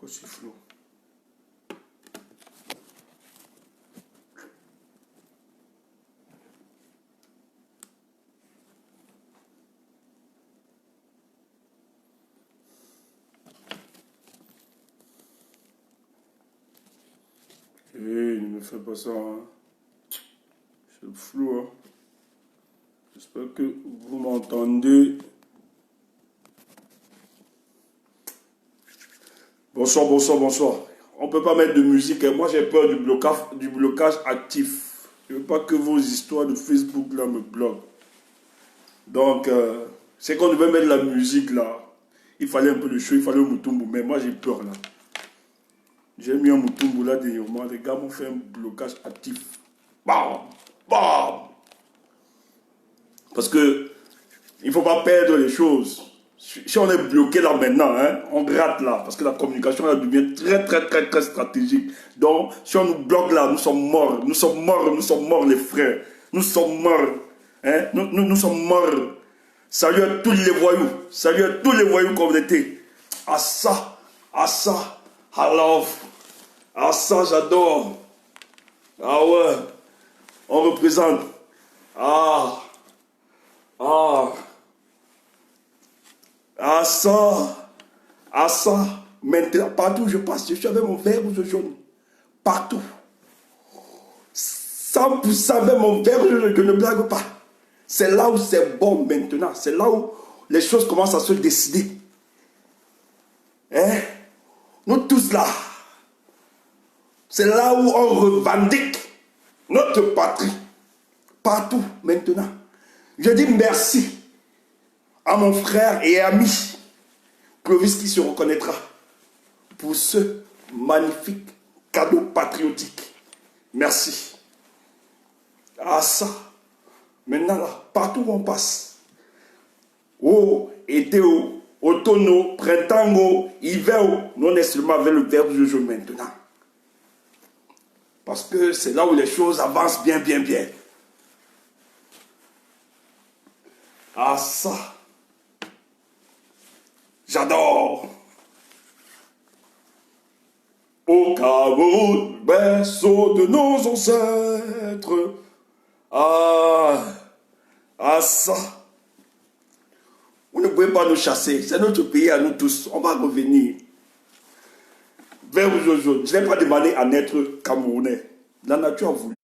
Pourquoi c'est flou? Ne me fais pas ça, hein. C'est flou, hein. J'espère que vous m'entendez. Bonsoir, bonsoir, bonsoir. On ne peut pas mettre de musique. Moi, j'ai peur du blocage actif. Je ne veux pas que vos histoires de Facebook là me bloquent. Donc, c'est qu'on devait mettre la musique là. Il fallait un peu de show, il fallait un Mutumbu. Mais moi, j'ai peur là. J'ai mis un Mutumbu là dernièrement. Les gars m'ont fait un blocage actif. Bam! Bam! Parce que il ne faut pas perdre les choses. Si on est bloqué là maintenant, hein, on gratte là, parce que la communication là devient très stratégique. Donc, si on nous bloque là, nous sommes morts, nous sommes morts les frères. Nous sommes morts. Hein? Nous sommes morts. Salut à tous les voyous comme on était. Ah ça, I love. Ah ça, j'adore. Ah ouais, on représente. Ah ça, maintenant, partout où je passe, je suis avec mon verre rouge jaune. Partout. 100% avec mon verre rouge jaune, je ne blague pas. C'est là où c'est bon maintenant. C'est là où les choses commencent à se décider. Hein? Nous tous là. C'est là où on revendique notre patrie. Partout maintenant. Je dis merci à mon frère et ami Clovis qui se reconnaîtra pour ce magnifique cadeau patriotique. Merci. Ah ça, maintenant là, partout où on passe, été, automne, printemps, hiver, nous on est seulement avec le verbe du jour maintenant. Parce que c'est là où les choses avancent bien. Ah ça, j'adore. Au Cameroun, berceau de nos ancêtres. Ah ça. Vous ne pouvez pas nous chasser. C'est notre pays à nous tous. On va revenir. Vers aujourd'hui, je n'ai pas demandé à naître Camerounais. La nature a voulu.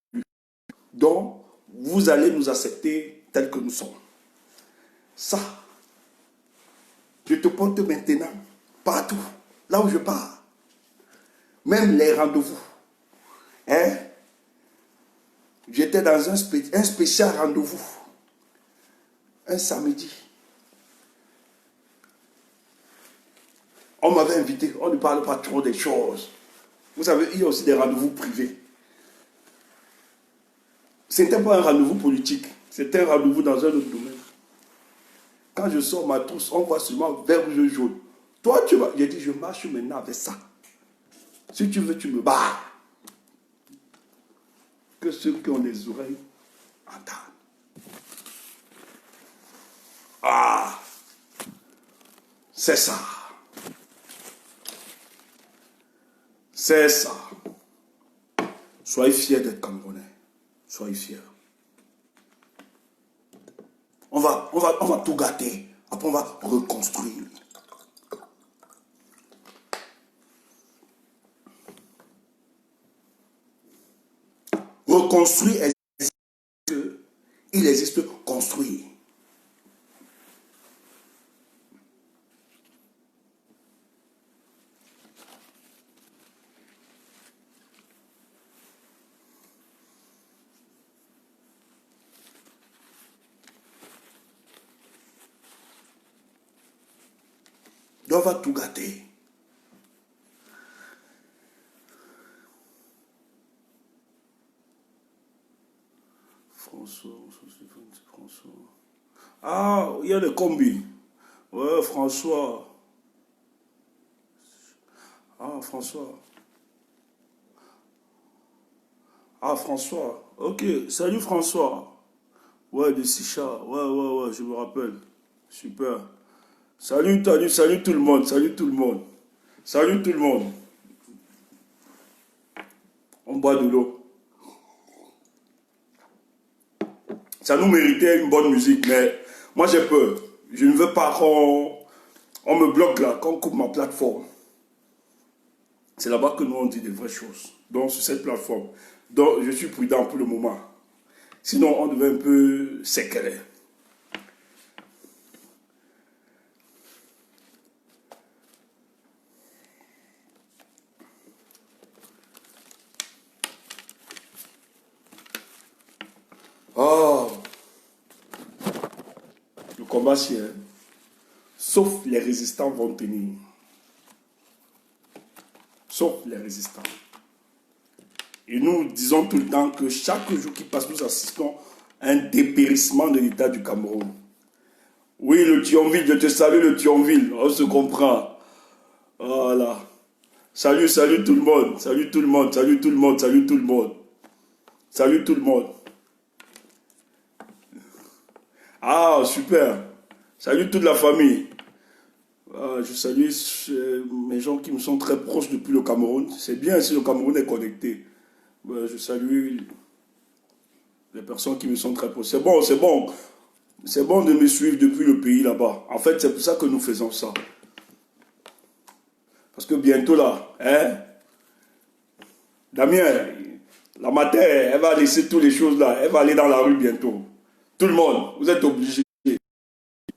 Donc, vous allez nous accepter tels que nous sommes. Ça, je te porte maintenant partout, là où je pars. Même les rendez-vous. Hein? J'étais dans un spécial rendez-vous. Un samedi. On m'avait invité. On ne parle pas trop des choses. Vous savez, il y a aussi des rendez-vous privés. Ce n'était pas un rendez-vous politique. C'était un rendez-vous dans un autre domaine. Quand je sors ma trousse, on voit seulement vert rouge jaune. Toi, tu vas. J'ai dit, je marche maintenant avec ça. Si tu veux, tu me barres. Que ceux qui ont les oreilles entendent. Ah, c'est ça. C'est ça. Soyez fiers d'être Camerounais. Soyez fiers. On va tout gâter. Après, on va reconstruire. Reconstruire existe. Il existe construire. On va tout gâter. François. Ah, il y a le combi. Ouais, François. Ah, François. Ah, François. Ok, salut François. Ouais, de Sicha. Ouais, je me rappelle. Super. Salut tout le monde. Salut tout le monde. On boit de l'eau. Ça nous méritait une bonne musique, mais moi j'ai peur. Je ne veux pas qu'on me bloque là, qu'on coupe ma plateforme. C'est là-bas que nous on dit des vraies choses. Donc sur cette plateforme. Donc je suis prudent pour le moment. Sinon on devait un peu s'éclairer. Oh, le combat c'est hein. Sauf les résistants vont tenir. Sauf les résistants. Et nous disons tout le temps que chaque jour qui passe, nous assistons à un dépérissement de l'État du Cameroun. Oui, le Thionville, je te salue le Thionville, on se comprend. Voilà. Salut, salut tout le monde, salut tout le monde, salut tout le monde, salut tout le monde. Salut tout le monde. Ah, super. Salut toute la famille. Ah, je salue mes gens qui me sont très proches depuis le Cameroun. C'est bien si le Cameroun est connecté. Je salue les personnes qui me sont très proches. C'est bon, c'est bon. C'est bon de me suivre depuis le pays là-bas. En fait, c'est pour ça que nous faisons ça. Parce que bientôt là, hein, Damien, la matin, elle va laisser toutes les choses là. Elle va aller dans la rue bientôt. Tout le monde, vous êtes obligés.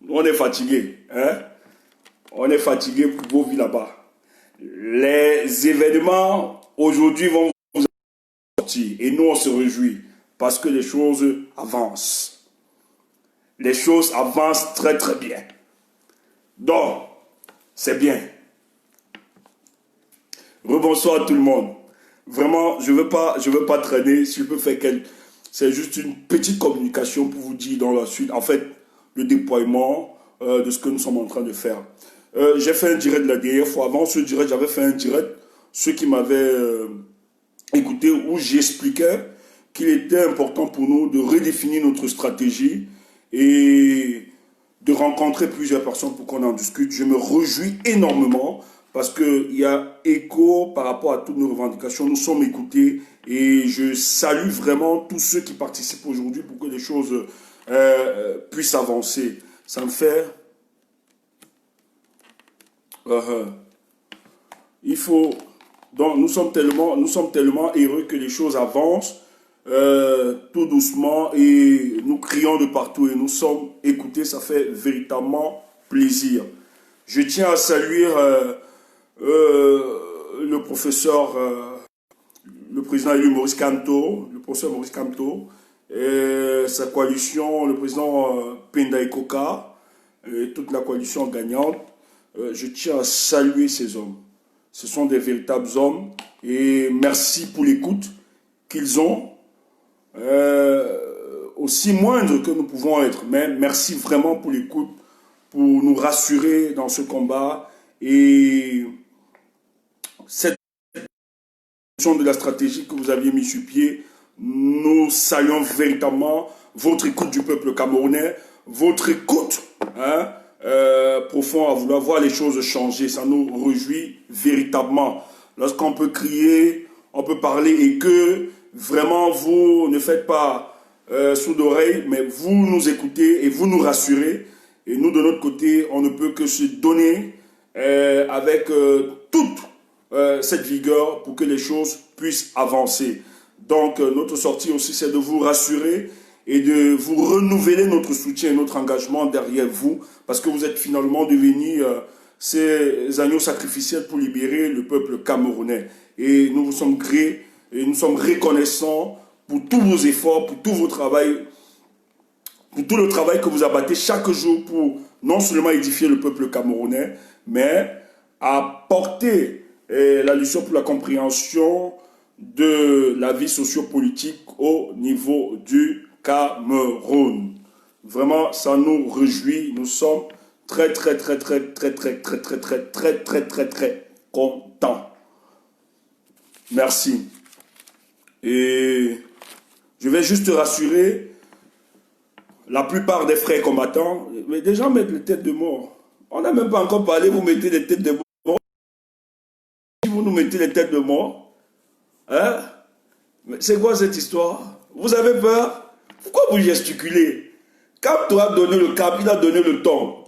On est fatigué, hein. On est fatigué pour vos vies là-bas. Les événements aujourd'hui vont vous sortir. Et nous, on se réjouit. Parce que les choses avancent. Les choses avancent très très bien. Donc, c'est bien. Rebonsoir à tout le monde. Vraiment, je veux pas traîner. Si je peux faire c'est juste une petite communication pour vous dire dans la suite, en fait, le déploiement de ce que nous sommes en train de faire. J'ai fait un direct la dernière fois. Avant ce direct, j'avais fait un direct. Ceux qui m'avaient écouté, où j'expliquais qu'il était important pour nous de redéfinir notre stratégie et de rencontrer plusieurs personnes pour qu'on en discute. Je me réjouis énormément parce qu'il y a écho par rapport à toutes nos revendications. Nous sommes écoutés et je salue vraiment tous ceux qui participent aujourd'hui pour que les choses puissent avancer. Ça me fait... il faut... Donc nous sommes tellement heureux que les choses avancent tout doucement et nous crions de partout et nous sommes écoutés. Ça fait véritablement plaisir. Je tiens à saluer le professeur, le président élu Maurice Kamto, le professeur Maurice Kamto, et sa coalition, le président Penda Ikoka, et toute la coalition gagnante. Je tiens à saluer ces hommes. Ce sont des véritables hommes et merci pour l'écoute qu'ils ont, aussi moindre que nous pouvons être, mais merci vraiment pour l'écoute, pour nous rassurer dans ce combat et cette de la stratégie que vous aviez mis sur pied. Nous saluons véritablement votre écoute du peuple camerounais, votre écoute profond à vouloir voir les choses changer. Ça nous réjouit véritablement. Lorsqu'on peut crier, on peut parler et que vraiment vous ne faites pas sourd d'oreille, mais vous nous écoutez et vous nous rassurez. Et nous, de notre côté, on ne peut que se donner avec toute cette vigueur pour que les choses puissent avancer. Donc, notre sortie aussi, c'est de vous rassurer et de vous renouveler notre soutien et notre engagement derrière vous, parce que vous êtes finalement devenus ces agneaux sacrificiels pour libérer le peuple camerounais. Et nous vous sommes grés et nous sommes reconnaissants pour tous vos efforts, pour tout vos travail, pour tout le travail que vous abattez chaque jour pour non seulement édifier le peuple camerounais, mais apporter la leçon pour la compréhension de la vie sociopolitique au niveau du Cameroun. Vraiment, ça nous réjouit. Nous sommes très contents. Merci. Et je vais juste te rassurer, la plupart des frères combattants, mais déjà mettre les têtes de mort. On n'a même pas encore parlé, vous mettez des têtes de mort. vous nous mettez les têtes de mort. Hein? C'est quoi cette histoire? Vous avez peur? Pourquoi vous gesticulez? Quand a donné le cap, il a donné le ton.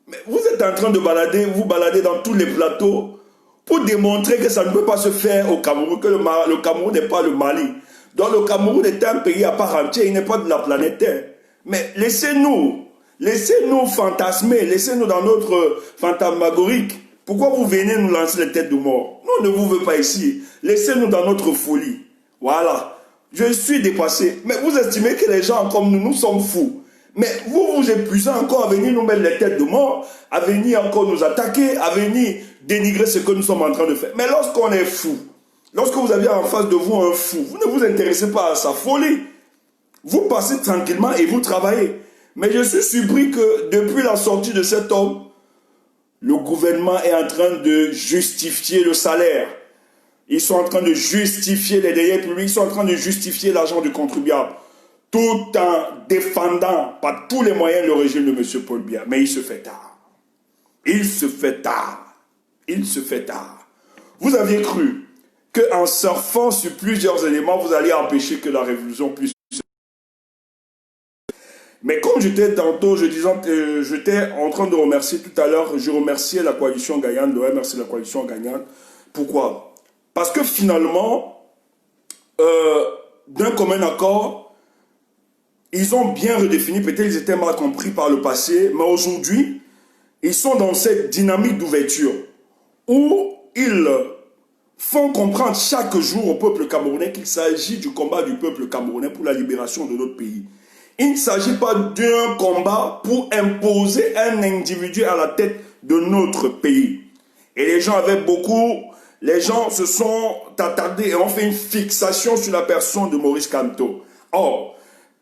Mais vous êtes en train de vous balader dans tous les plateaux pour démontrer que ça ne peut pas se faire au Cameroun, que le Cameroun n'est pas le Mali. Donc le Cameroun est un pays à part entière, il n'est pas de la planète Terre. Mais laissez-nous fantasmer, laissez-nous dans notre fantasmagorique. Pourquoi vous venez nous lancer les têtes de mort? Nous, on ne vous veut pas ici. Laissez-nous dans notre folie. Voilà. Je suis dépassé. Mais vous estimez que les gens comme nous sommes fous. Mais vous vous épuisez encore à venir nous mettre les têtes de mort, à venir encore nous attaquer, à venir dénigrer ce que nous sommes en train de faire. Mais lorsqu'on est fou, lorsque vous avez en face de vous un fou, vous ne vous intéressez pas à sa folie. Vous passez tranquillement et vous travaillez. Mais je suis surpris que depuis la sortie de cet homme, le gouvernement est en train de justifier le salaire. Ils sont en train de justifier les deniers publics, ils sont en train de justifier l'argent du contribuable, tout en défendant par tous les moyens le régime de M. Paul Biya. Mais il se fait tard. Il se fait tard. Il se fait tard. Vous aviez cru qu'en surfant sur plusieurs éléments, vous alliez empêcher que la révolution puisse. Mais comme j'étais tantôt, j'étais en train de remercier tout à l'heure, je remerciais la coalition gagnante, je remercie la coalition gagnante. Pourquoi? Parce que finalement, d'un commun accord, ils ont bien redéfini, peut-être ils étaient mal compris par le passé, mais aujourd'hui, ils sont dans cette dynamique d'ouverture où ils font comprendre chaque jour au peuple camerounais qu'il s'agit du combat du peuple camerounais pour la libération de notre pays. Il ne s'agit pas d'un combat pour imposer un individu à la tête de notre pays. Et les gens se sont attardés et ont fait une fixation sur la personne de Maurice Kamto. Or,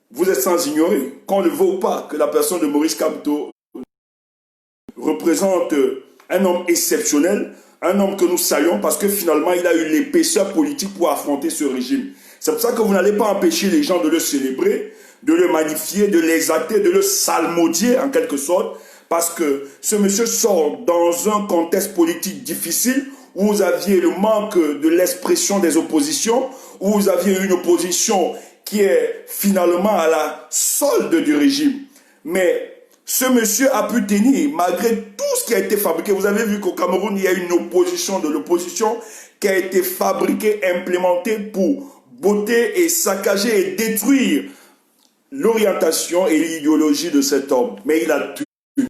vous êtes sans ignorer, qu'on le veut ou pas, que la personne de Maurice Kamto représente un homme exceptionnel, un homme que nous saluons parce que finalement, il a eu l'épaisseur politique pour affronter ce régime. C'est pour ça que vous n'allez pas empêcher les gens de le célébrer, de le magnifier, de l'exalter, de le salmodier en quelque sorte, parce que ce monsieur sort dans un contexte politique difficile où vous aviez le manque de l'expression des oppositions, où vous aviez une opposition qui est finalement à la solde du régime. Mais ce monsieur a pu tenir malgré tout ce qui a été fabriqué. Vous avez vu qu'au Cameroun, il y a une opposition de l'opposition qui a été fabriquée, implémentée pour botter et saccager et détruire l'orientation et l'idéologie de cet homme. Mais il a tenu.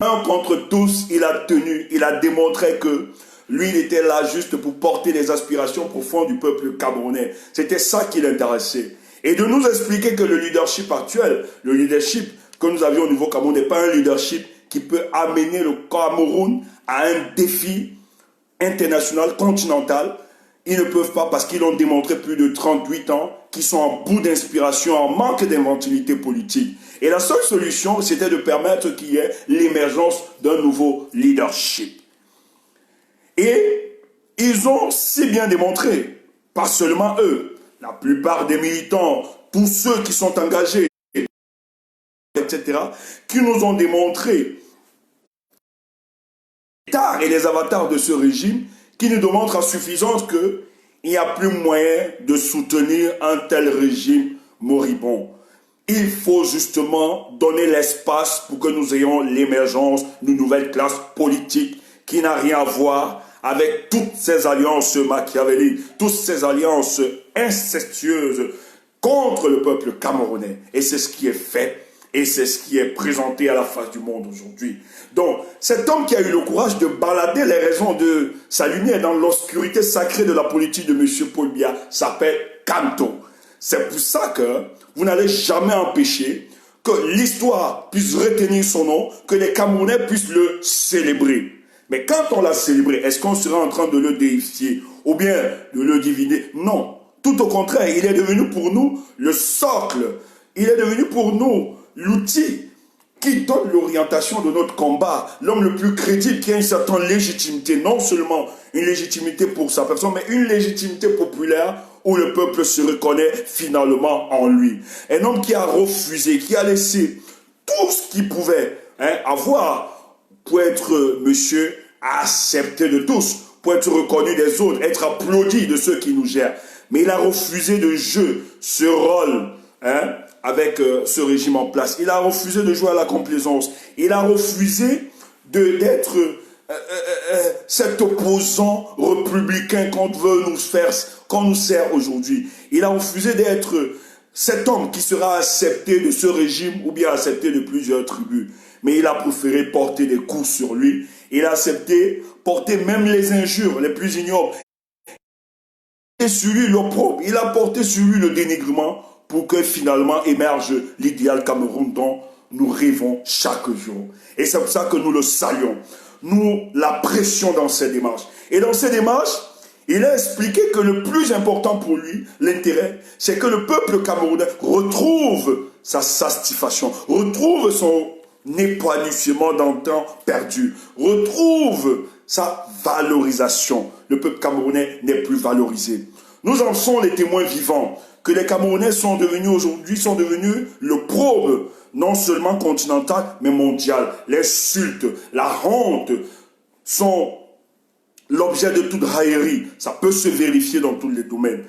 Un contre tous, il a tenu. Il a démontré que lui, il était là juste pour porter les aspirations profondes du peuple camerounais. C'était ça qui l'intéressait. Et de nous expliquer que le leadership actuel, le leadership que nous avions au niveau Cameroun n'est pas un leadership qui peut amener le Cameroun à un défi international, continental. Ils ne peuvent pas parce qu'ils l'ont démontré plus de 38 ans, qu'ils sont en bout d'inspiration, en manque d'inventivité politique. Et la seule solution, c'était de permettre qu'il y ait l'émergence d'un nouveau leadership. Et ils ont si bien démontré, pas seulement eux, la plupart des militants, tous ceux qui sont engagés, etc., qui nous ont démontré les avatars et les avatars de ce régime, qui nous démontrent à suffisance qu'il n'y a plus moyen de soutenir un tel régime moribond. Il faut justement donner l'espace pour que nous ayons l'émergence d'une nouvelle classe politique qui n'a rien à voir avec toutes ces alliances machiavéliques, toutes ces alliances incestueuses contre le peuple camerounais. Et c'est ce qui est fait. Et c'est ce qui est présenté à la face du monde aujourd'hui. Donc, cet homme qui a eu le courage de balader les raisons de sa lumière dans l'obscurité sacrée de la politique de M. Paul Biya s'appelle Kamto. C'est pour ça que vous n'allez jamais empêcher que l'histoire puisse retenir son nom, que les Camerounais puissent le célébrer. Mais quand on l'a célébré, est-ce qu'on sera en train de le déifier ou bien de le diviner? Non. Tout au contraire, il est devenu pour nous le socle. Il est devenu pour nous l'outil qui donne l'orientation de notre combat, l'homme le plus crédible qui a une certaine légitimité, non seulement une légitimité pour sa personne, mais une légitimité populaire où le peuple se reconnaît finalement en lui. Un homme qui a refusé, qui a laissé tout ce qu'il pouvait avoir pour être monsieur accepté de tous, pour être reconnu des autres, être applaudi de ceux qui nous gèrent. Mais il a refusé de jouer ce rôle avec ce régime en place. Il a refusé de jouer à la complaisance. Il a refusé d'être cet opposant républicain qu'on nous sert aujourd'hui. Il a refusé d'être cet homme qui sera accepté de ce régime ou bien accepté de plusieurs tribus. Mais il a préféré porter des coups sur lui. Il a accepté porter même les injures les plus ignobles. Il a porté sur lui l'opprobre. Il a porté sur lui le dénigrement pour que finalement émerge l'idéal Cameroun dont nous rêvons chaque jour. Et c'est pour ça que nous le saluons. Nous l'apprécions dans ces démarches. Et dans ces démarches, il a expliqué que le plus important pour lui, l'intérêt, c'est que le peuple camerounais retrouve sa satisfaction, retrouve son épanouissement dans le temps perdu, retrouve sa valorisation. Le peuple camerounais n'est plus valorisé. Nous en sommes les témoins vivants que les Camerounais sont devenus aujourd'hui, sont devenus le probe, non seulement continental, mais mondial. L'insulte, la honte sont l'objet de toute raillerie. Ça peut se vérifier dans tous les domaines.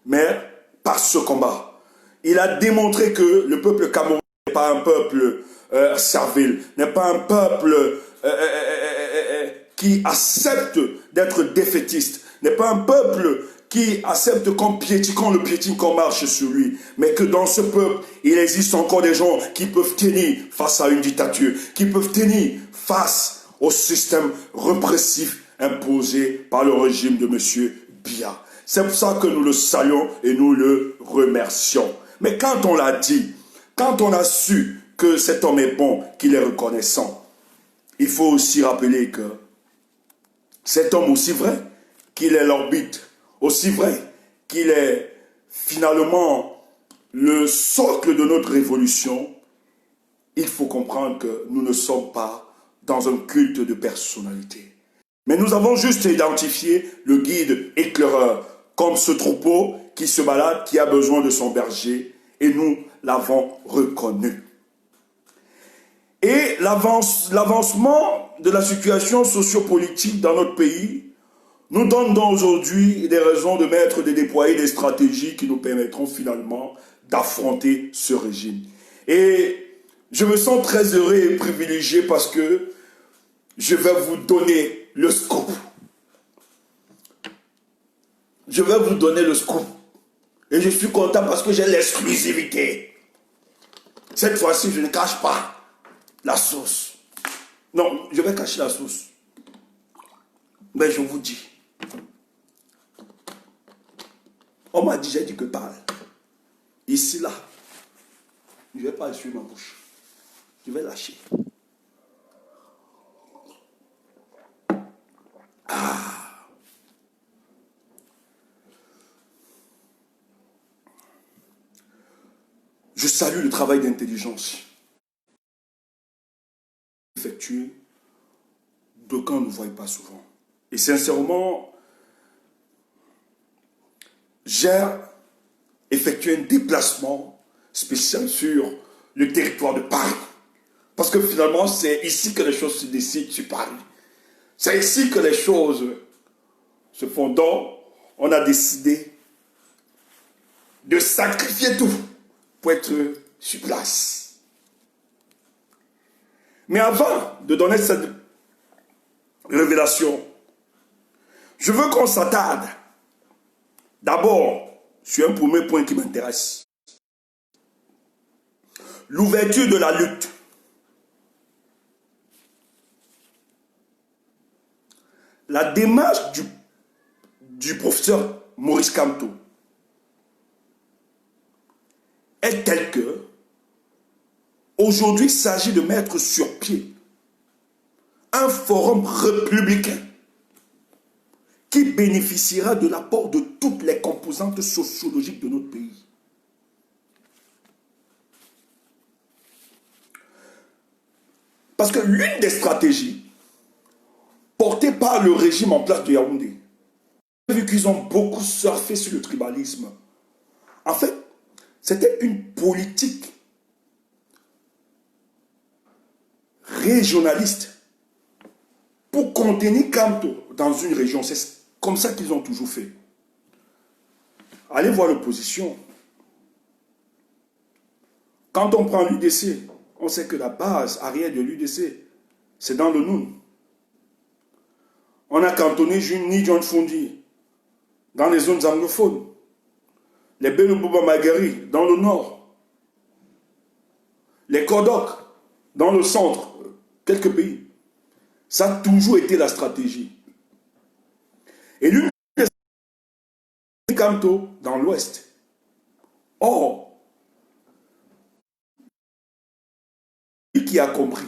Mais par ce combat, il a démontré que le peuple camerounais n'est pas un peuple servile, n'est pas un peuple qui accepte d'être défaitiste, n'est pas un peuple qui accepte qu'on le piétine, qu'on marche sur lui. Mais que dans ce peuple, il existe encore des gens qui peuvent tenir face à une dictature, qui peuvent tenir face au système répressif imposé par le régime de M. Biya. C'est pour ça que nous le saluons et nous le remercions. Mais quand on l'a dit, quand on a su que cet homme est bon, qu'il est reconnaissant, il faut aussi rappeler que cet homme, aussi vrai qu'il est l'orbite, aussi vrai qu'il est finalement le socle de notre révolution, il faut comprendre que nous ne sommes pas dans un culte de personnalité. Mais nous avons juste identifié le guide éclaireur comme ce troupeau qui se balade, qui a besoin de son berger, et nous l'avons reconnu. Et l'avancement de la situation sociopolitique dans notre pays nous donne donc aujourd'hui des raisons de déployer des stratégies qui nous permettront finalement d'affronter ce régime. Et je me sens très heureux et privilégié parce que je vais vous donner le scoop. Je vais vous donner le scoop. Et je suis content parce que j'ai l'exclusivité. Cette fois-ci, je ne cache pas la sauce. Non, je vais cacher la sauce. Mais je vous dis. On m'a dit, j'ai dit que parle. Ici, là, je ne vais pas essuyer ma bouche. Je vais lâcher. Je salue le travail d'intelligence effectué d'aucuns ne voient pas souvent. Et sincèrement, j'ai effectué un déplacement spécial sur le territoire de Paris. Parce que finalement, c'est ici que les choses se décident sur Paris. C'est ici que les choses se font. Donc, on a décidé de sacrifier tout pour être sur place. Mais avant de donner cette révélation, je veux qu'on s'attarde d'abord sur un premier point qui m'intéresse. L'ouverture de la lutte. La démarche du professeur Maurice Kamto est telle que aujourd'hui, il s'agit de mettre sur pied un forum républicain qui bénéficiera de l'apport de toutes les composantes sociologiques de notre pays. Parce que l'une des stratégies portées par le régime en place de Yaoundé, vu qu'ils ont beaucoup surfé sur le tribalisme, en fait, c'était une politique régionaliste pour contenir Kamto dans une région. C'est comme ça qu'ils ont toujours fait. Allez voir l'opposition. Quand on prend l'UDC, on sait que la base arrière de l'UDC, c'est dans le Noun. On a cantonné Ni John Fundi dans les zones anglophones. Les Belubouba Maghari dans le nord. Les Kodok dans le centre. Quelques pays. Ça a toujours été la stratégie. Et lui, Kamto dans l'ouest. Or, lui qui a compris,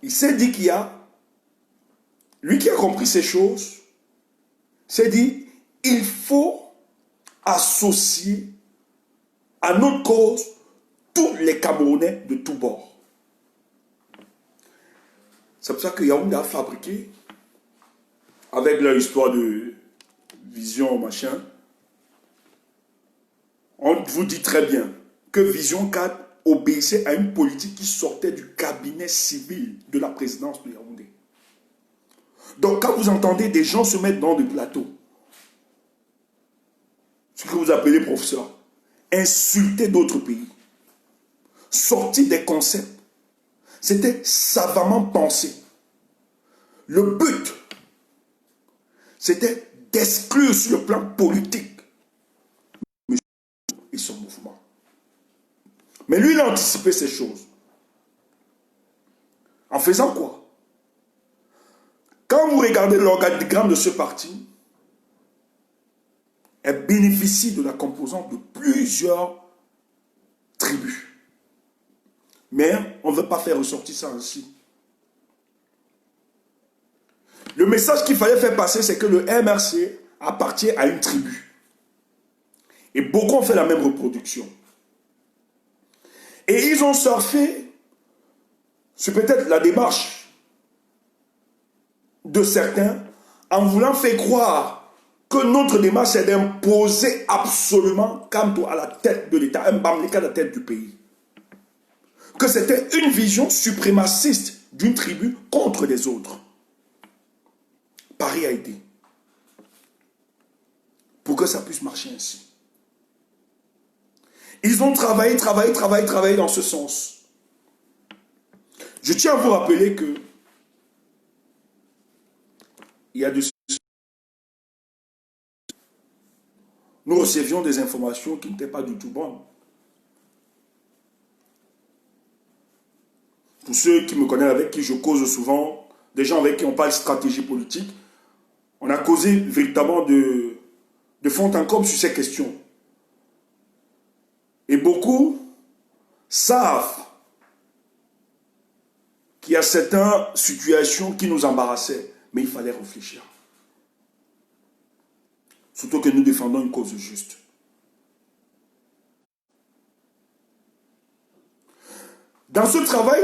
il s'est dit qu'il y a, lui qui a compris ces choses, s'est dit, il faut associer à notre cause tous les Camerounais de tous bords. C'est pour ça que Yaoundé a fabriqué, avec leur histoire de Vision machin, on vous dit très bien que Vision 4 obéissait à une politique qui sortait du cabinet civil de la présidence de Yaoundé. Donc quand vous entendez des gens se mettre dans des plateaux, ce que vous appelez professeurs, insulter d'autres pays, sortir des concepts, c'était savamment pensé. Le but, c'était d'exclure sur le plan politique et son mouvement. Mais lui, il a anticipé ces choses. En faisant quoi? Quand vous regardez l'organigramme de ce parti, elle bénéficie de la composante de plusieurs tribus. Mais on ne veut pas faire ressortir ça ainsi. Le message qu'il fallait faire passer, c'est que le MRC appartient à une tribu. Et beaucoup ont fait la même reproduction. Et ils ont surfé sur peut-être la démarche de certains en voulant faire croire que notre démarche c'est d'imposer absolument Kamto à la tête de l'État, un Bamleka à la tête du pays. Que c'était une vision suprémaciste d'une tribu contre les autres. Paris a été. Pour que ça puisse marcher ainsi. Ils ont travaillé dans ce sens. Je tiens à vous rappeler que il y a nous recevions des informations qui n'étaient pas du tout bonnes. Pour ceux qui me connaissent, avec qui je cause souvent, des gens avec qui on parle stratégie politique, on a causé véritablement de fond en comble sur ces questions. Et beaucoup savent qu'il y a certaines situations qui nous embarrassaient, mais il fallait réfléchir. Surtout que nous défendons une cause juste. Dans ce travail,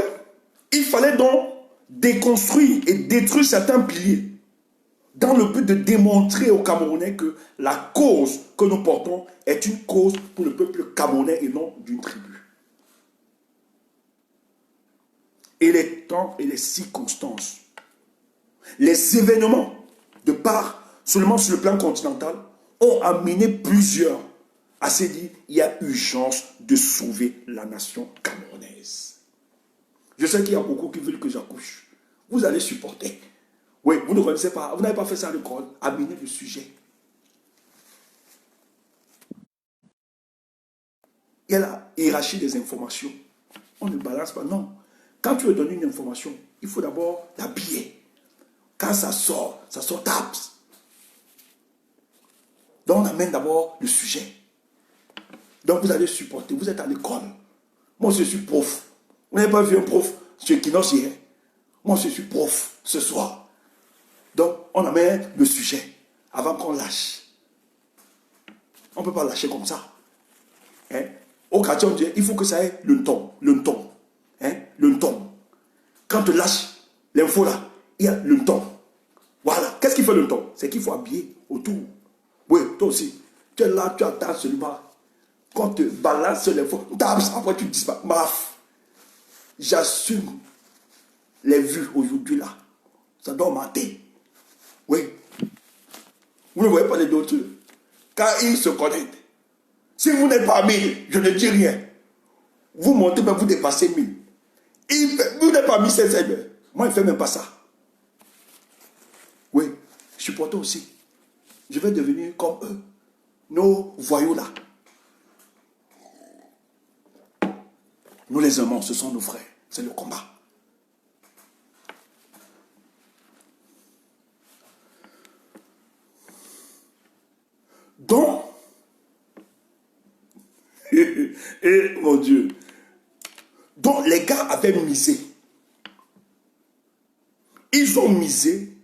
il fallait donc déconstruire et détruire certains piliers dans le but de démontrer aux Camerounais que la cause que nous portons est une cause pour le peuple camerounais et non d'une tribu. Et les temps et les circonstances, les événements de part seulement sur le plan continental ont amené plusieurs à se dire il y a urgence de sauver la nation camerounaise. Je sais qu'il y a beaucoup qui veulent que j'accouche. Vous allez supporter. Oui, vous ne connaissez pas, vous n'avez pas fait ça à l'école. Amenez le sujet. Il y a la hiérarchie des informations. On ne balance pas, non. Quand tu veux donner une information, il faut d'abord l'habiller. Quand ça sort taps. Donc on amène d'abord le sujet. Donc vous allez supporter, vous êtes à l'école. Moi je suis prof. Vous n'avez pas vu un prof chez Kinos hier? Moi je suis prof ce soir. Donc on amène le sujet avant qu'on lâche. On ne peut pas lâcher comme ça. Hein? Au quartier on dit, il faut que ça ait le ton. Hein? Le ton. Quand tu lâches l'info là, il y a le ton. Voilà. Qu'est-ce qui fait le ton? C'est qu'il faut habiller autour. Oui, toi aussi. Tu es là, tu attends seulement. Quand tu balances l'info, après tu disparais. Bref. J'assume les vues aujourd'hui là, ça doit augmenter. Oui. Vous ne voyez pas les d'autres. Quand ils se connectent, si vous n'êtes pas 1000, je ne dis rien. Vous montez, mais vous dépassez 1000. Vous n'êtes pas 1500. Moi, je ne fais même pas ça. Oui, je suis porté aussi. Je vais devenir comme eux. Nos voyous là. Nous les aimons, ce sont nos frères. C'est le combat. Donc, et mon Dieu, donc les gars avaient misé. Ils ont misé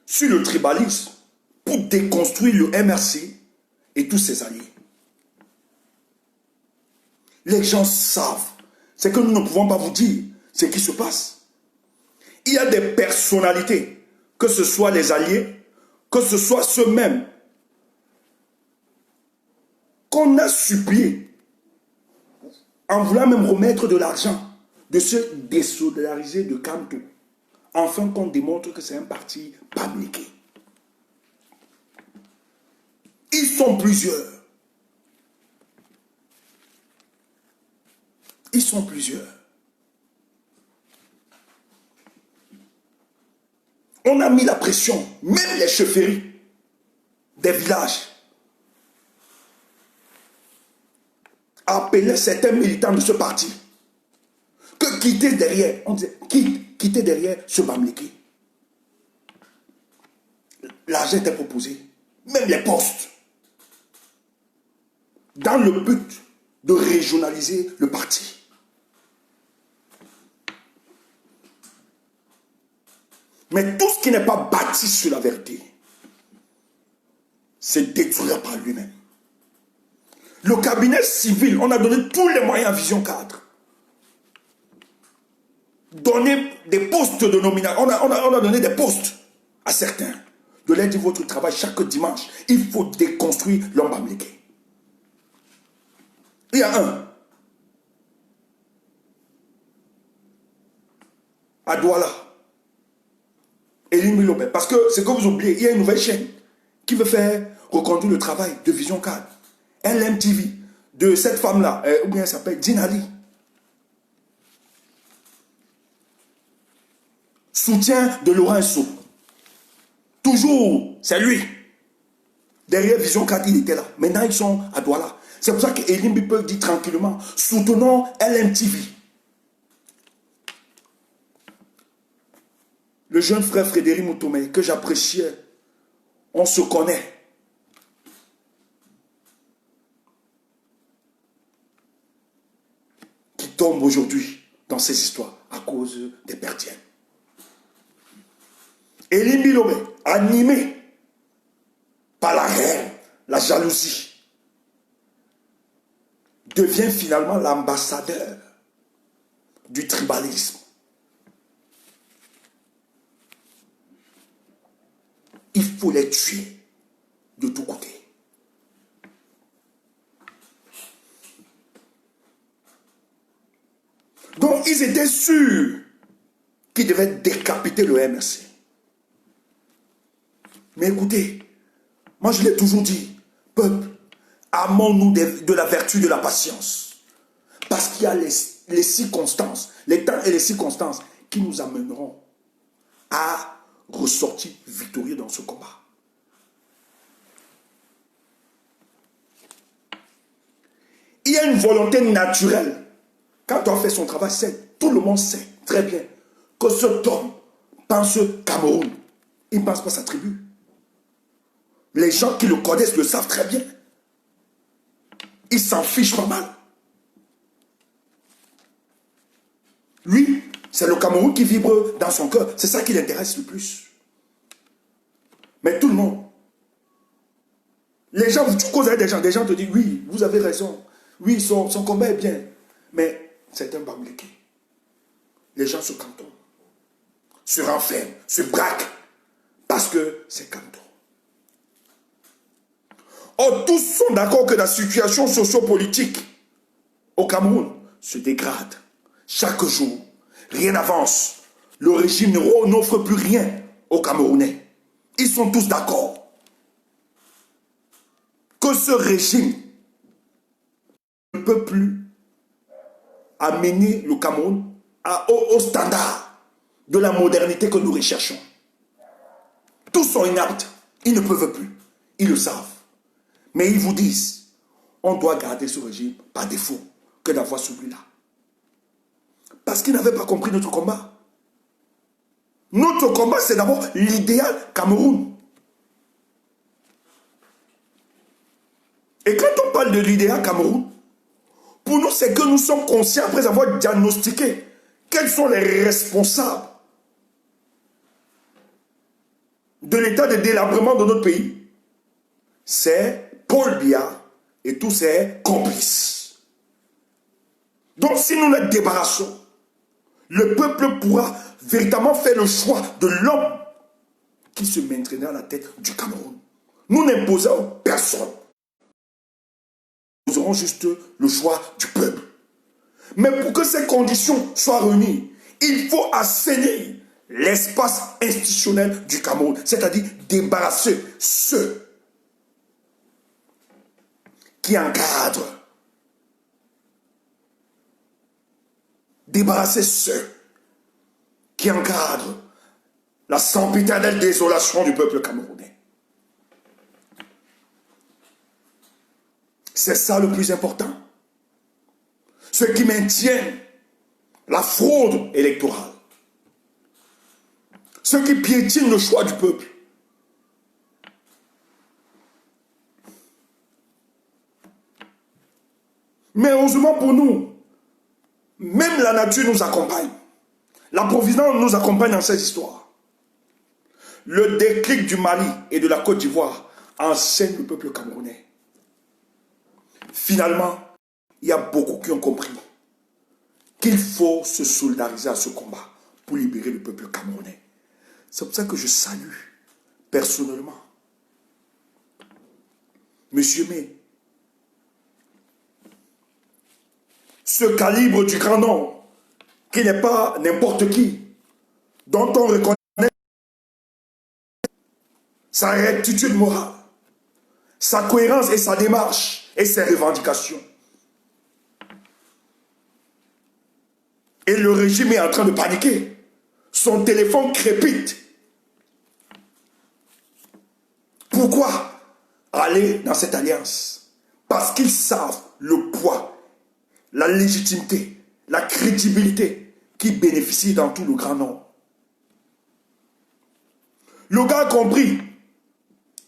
sur le tribalisme pour déconstruire le MRC et tous ses alliés. Les gens savent. C'est que nous ne pouvons pas vous dire ce qui se passe. Il y a des personnalités, que ce soit les alliés, que ce soit ceux-mêmes, qu'on a supplié, en voulant même remettre de l'argent, de se désolidariser de Kanto, afin qu'on démontre que c'est un parti paniqué. Ils sont plusieurs. Ils sont plusieurs. On a mis la pression, même les chefferies des villages, appelaient certains militants de ce parti que quitter derrière, on disait, quitter derrière ce Bamléké. L'argent était proposé, même les postes, dans le but de régionaliser le parti. Mais tout ce qui n'est pas bâti sur la vérité, c'est détruire par lui-même. Le cabinet civil, on a donné tous les moyens à Vision 4. Donner des postes de nomination. On a donné des postes à certains. De leur dire votre travail chaque dimanche. Il faut déconstruire l'homme Bamléké. Il y a un. À Douala. Elie Milobé. Parce que c'est que vous oubliez, il y a une nouvelle chaîne qui veut faire reconduire le travail de Vision 4. LMTV. De cette femme-là. Ou bien elle s'appelle Dinali. Soutien de Lorenzo. Toujours, c'est lui. Derrière Vision 4, il était là. Maintenant, ils sont à Douala. C'est pour ça qu'Elimbi peut dire tranquillement, soutenons LMTV. Le jeune frère Frédéric Moutoumé, que j'appréciais, on se connaît. Qui tombe aujourd'hui dans ces histoires à cause des perdiennes. Elie Milobé, animé par la haine, la jalousie, devient finalement l'ambassadeur du tribalisme. Il faut les tuer de tous côtés. Donc ils étaient sûrs qu'ils devaient décapiter le MRC. Mais écoutez, moi je l'ai toujours dit, peuple, amons-nous de la vertu de la patience. Parce qu'il y a les circonstances, les temps et les circonstances qui nous amèneront à ressortir victorieux dans ce combat. Il y a une volonté naturelle. Quand on fait son travail, tout le monde sait très bien que ce homme pense Cameroun. Il ne pense pas sa tribu. Les gens qui le connaissent le savent très bien. Il s'en fiche pas mal. Lui, c'est le Cameroun qui vibre dans son cœur. C'est ça qui l'intéresse le plus. Mais tout le monde. Les gens, tu causes avec des gens te disent, oui, vous avez raison. Oui, son combat est bien. Mais c'est un Bamléké. Les gens se cantonnent, se renferment, se braquent. Parce que c'est Kanto. Or, tous sont d'accord que la situation sociopolitique au Cameroun se dégrade. Chaque jour, rien n'avance. le régime n'offre plus rien aux Camerounais. Ils sont tous d'accord que ce régime ne peut plus amener le Cameroun au standard de la modernité que nous recherchons. Tous sont inaptes. Ils ne peuvent plus. Ils le savent. Mais ils vous disent, on doit garder ce régime par défaut que d'avoir celui-là. Parce qu'ils n'avaient pas compris notre combat. Notre combat, c'est d'abord l'idéal Cameroun. Et quand on parle de l'idéal Cameroun, pour nous, c'est que nous sommes conscients, après avoir diagnostiqué quels sont les responsables de l'état de délabrement de notre pays. C'est Paul Biya et tous ses complices. Donc si nous les débarrassons, le peuple pourra véritablement faire le choix de l'homme qui se maintenait à la tête du Cameroun. Nous n'imposons personne. Nous aurons juste le choix du peuple. Mais pour que ces conditions soient réunies, il faut assainir l'espace institutionnel du Cameroun, c'est-à-dire débarrasser ceux qui encadrent. Débarrasser ceux qui encadrent la sempiternelle désolation du peuple camerounais. C'est ça le plus important. Ce qui maintient la fraude électorale. Ce qui piétine le choix du peuple. Mais heureusement pour nous, même la nature nous accompagne. La providence nous accompagne dans cette histoire. Le déclic du Mali et de la Côte d'Ivoire enseigne le peuple camerounais. Finalement, il y a beaucoup qui ont compris qu'il faut se solidariser à ce combat pour libérer le peuple camerounais. C'est pour ça que je salue personnellement Monsieur May, ce calibre du grand nom, qui n'est pas n'importe qui, dont on reconnaît sa rectitude morale, sa cohérence et sa démarche et ses revendications. Et le régime est en train de paniquer. Son téléphone crépite. Pourquoi aller dans cette alliance? Parce qu'ils savent le poids, la légitimité, la crédibilité qui bénéficie dans tout le grand nombre. Le gars a compris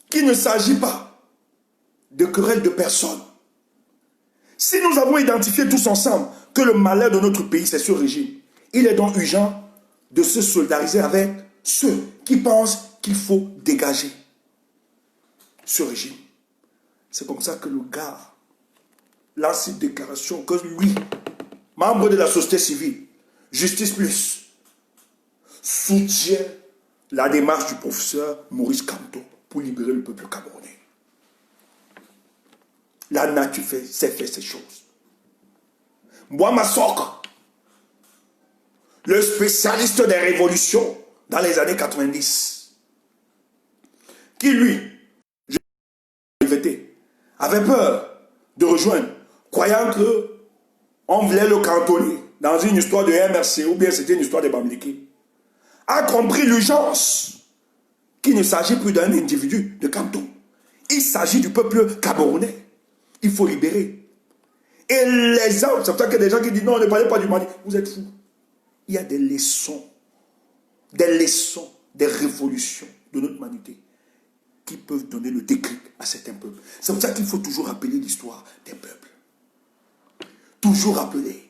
qu'il ne s'agit pas de querelles de personnes. Si nous avons identifié tous ensemble que le malheur de notre pays, c'est ce régime, il est donc urgent de se solidariser avec ceux qui pensent qu'il faut dégager ce régime. C'est comme ça que le gars lance une déclaration que lui, membre de la société civile, Justice Plus, soutient la démarche du professeur Maurice Kamto pour libérer le peuple camerounais. La nature sait faire ces choses. Mbouama Sok, le spécialiste des révolutions dans les années 90, qui lui, avait peur de rejoindre, croyant qu'on voulait le cantonner dans une histoire de MRC ou bien c'était une histoire de Bamileke, a compris l'urgence qu'il ne s'agit plus d'un individu de Kamto. Il s'agit du peuple camerounais. Il faut libérer. Et les hommes, c'est pour ça que des gens qui disent non, ne parlez pas du Mali. Vous êtes fous. Il y a des leçons, des révolutions de notre humanité qui peuvent donner le déclic à certains peuples. C'est pour ça qu'il faut toujours rappeler l'histoire des peuples. Toujours rappeler.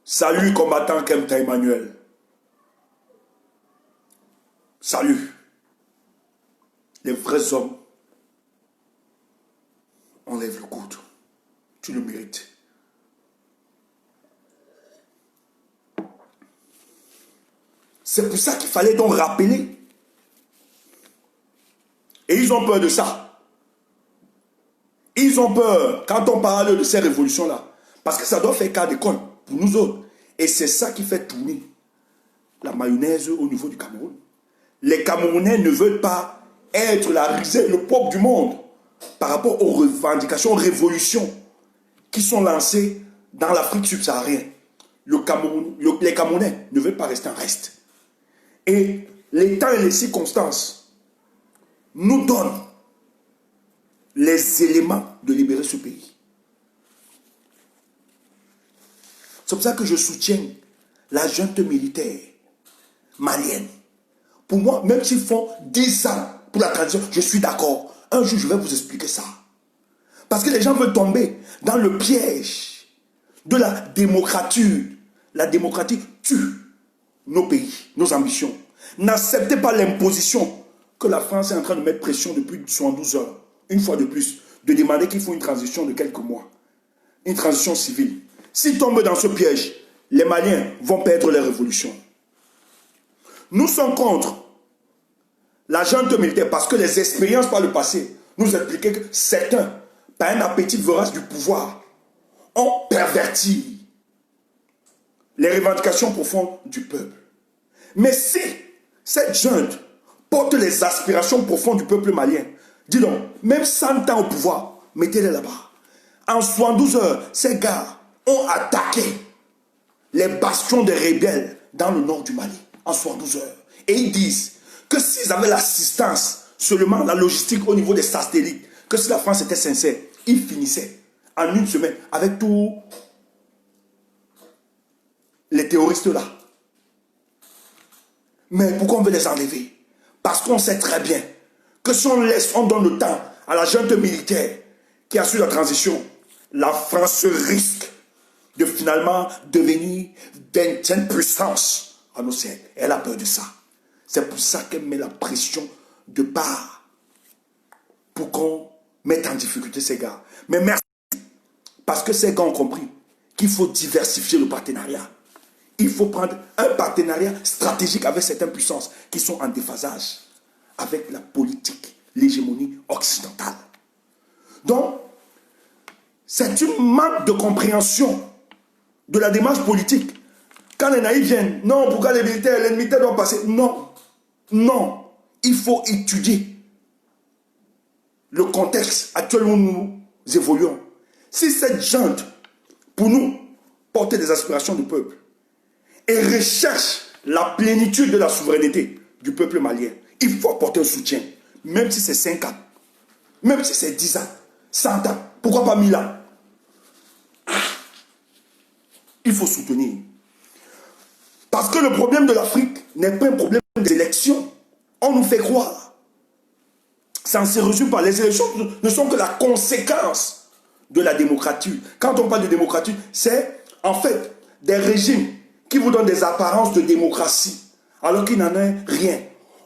Salut combattant Kemta Emmanuel. Salut. Les vrais hommes, on lève le coude. Tu le mérites. C'est pour ça qu'il fallait donc rappeler. Et ils ont peur de ça. Ils ont peur quand on parle de ces révolutions-là. Parce que ça doit faire cas d'école. pour nous autres. Et c'est ça qui fait tourner la mayonnaise au niveau du Cameroun. Les Camerounais ne veulent pas être la risée, le peuple du monde par rapport aux revendications, aux révolutions qui sont lancées dans l'Afrique subsaharienne. Les Camerounais ne veulent pas rester en reste. Et les temps et les circonstances nous donnent les éléments de libérer ce pays. C'est pour ça que je soutiens la junte militaire malienne. Pour moi, même s'ils font 10 ans pour la transition, je suis d'accord. Un jour, je vais vous expliquer ça. Parce que les gens veulent tomber dans le piège de la démocratie. La démocratie tue nos pays, nos ambitions. N'acceptez pas l'imposition que la France est en train de mettre pression depuis 72 heures. Une fois de plus, de demander qu'il faut une transition de quelques mois. Une transition civile. S'ils tombent dans ce piège, les Maliens vont perdre leur révolution. Nous sommes contre la junte militaire parce que les expériences par le passé nous expliquaient que certains, par un appétit vorace du pouvoir, ont perverti les revendications profondes du peuple. Mais si cette junte porte les aspirations profondes du peuple malien, dis donc, même 100 ans au pouvoir, mettez-les là-bas. En 72 heures, ces gars ont attaqué les bastions des rebelles dans le nord du Mali, en 72 heures. Et ils disent que s'ils avaient l'assistance, seulement la logistique au niveau des satellites, que si la France était sincère, ils finissaient en une semaine avec tous les terroristes là. Mais pourquoi on veut les enlever? Parce qu'on sait très bien que si on donne le temps à la junte militaire qui assure la transition, la France risque de finalement devenir d'une puissance en océan. Elle a peur de ça. C'est pour ça qu'elle met la pression de part pour qu'on mette en difficulté ces gars. Mais merci, parce que ces gars ont compris qu'il faut diversifier le partenariat. Il faut prendre un partenariat stratégique avec certaines puissances qui sont en déphasage avec la politique, l'hégémonie occidentale. Donc, c'est une manque de compréhension de la démarche politique. Quand les naïfs viennent, non, pourquoi les militaires doivent passer? Non, non, il faut étudier le contexte actuel où nous évoluons. Si cette junte, pour nous, porte des aspirations du peuple et recherche la plénitude de la souveraineté du peuple malien, il faut apporter un soutien, même si c'est 5 ans, même si c'est 10 ans, 100 ans, pourquoi pas 1000 ans? Il faut soutenir. Parce que le problème de l'Afrique n'est pas un problème d'élection. On nous fait croire. Ça ne se résume pas. Les élections ne sont que la conséquence de la démocratie. Quand on parle de démocratie, c'est en fait des régimes qui vous donnent des apparences de démocratie, alors qu'il n'en est rien.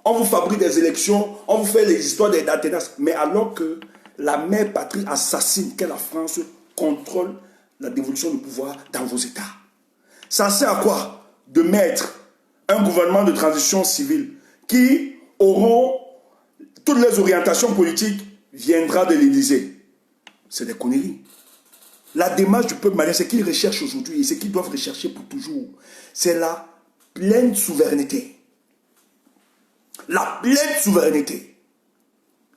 On vous fabrique des élections, on vous fait les histoires d'Athénas, mais alors que la mère patrie assassine qu'est la France contrôle la dévolution du pouvoir dans vos États. Ça sert à quoi? De mettre un gouvernement de transition civile qui auront toutes les orientations politiques viendra de l'Élysée. C'est des conneries. La démarche du peuple malien, c'est qu'ils recherchent aujourd'hui et ce qu'ils doivent rechercher pour toujours, c'est la pleine souveraineté. La pleine souveraineté.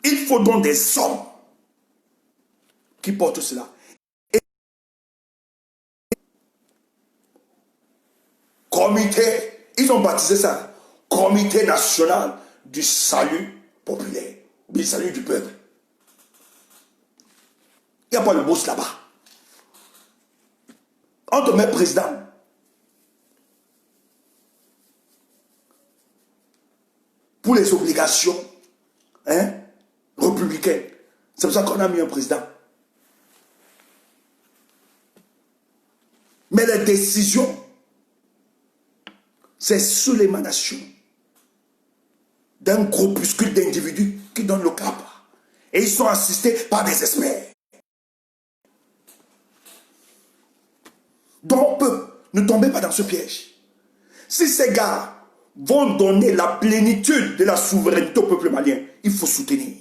Il faut donc des hommes qui portent cela. Comité, ils ont baptisé ça, Comité national du salut populaire, du salut du peuple. Il n'y a pas le boss là-bas. On te met président. Pour les obligations républicaines. C'est pour ça qu'on a mis un président. Mais les décisions, c'est sous l'émanation d'un groupuscule d'individus qui donnent le cap. Et ils sont assistés par des experts. Donc, peuple, ne tombez pas dans ce piège. Si ces gars vont donner la plénitude de la souveraineté au peuple malien, il faut soutenir.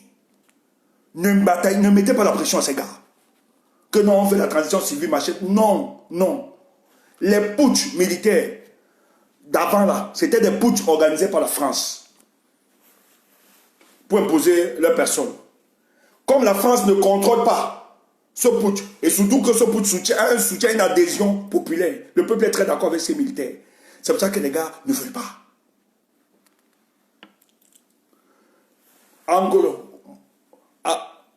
Ne mettez pas la pression à ces gars. Que non, on veut la transition civile, machin. Non, non. Les putschs militaires d'avant là, c'était des putschs organisés par la France pour imposer leur personne. Comme la France ne contrôle pas ce putsch, et surtout que ce putsch a un soutien, une adhésion populaire, le peuple est très d'accord avec ces militaires. C'est pour ça que les gars ne veulent pas.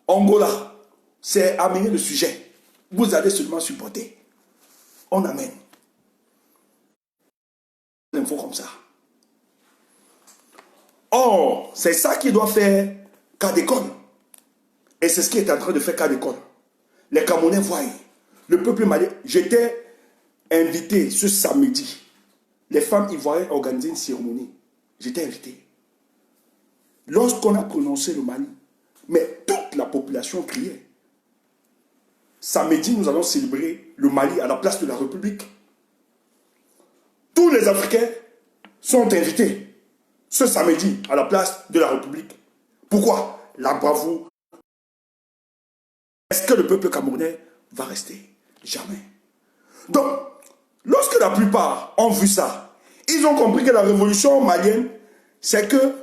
Angola, c'est amener le sujet. Vous allez seulement supporter. On amène. L'info comme ça. Or, c'est ça qui doit faire Kadekon. Et c'est ce qui est en train de faire Kadekon. Les Camerounais voient. Le peuple malien. J'étais invité ce samedi. Les femmes ivoiriennes organisaient une cérémonie. J'étais invité. Lorsqu'on a prononcé le Mali, mais toute la population criait. Samedi, nous allons célébrer le Mali à la place de la République. Tous les Africains sont invités ce samedi à la place de la République. Pourquoi? La bravoure. Est-ce que le peuple camerounais va rester? Jamais. Donc, lorsque la plupart ont vu ça, ils ont compris que la révolution malienne, c'est que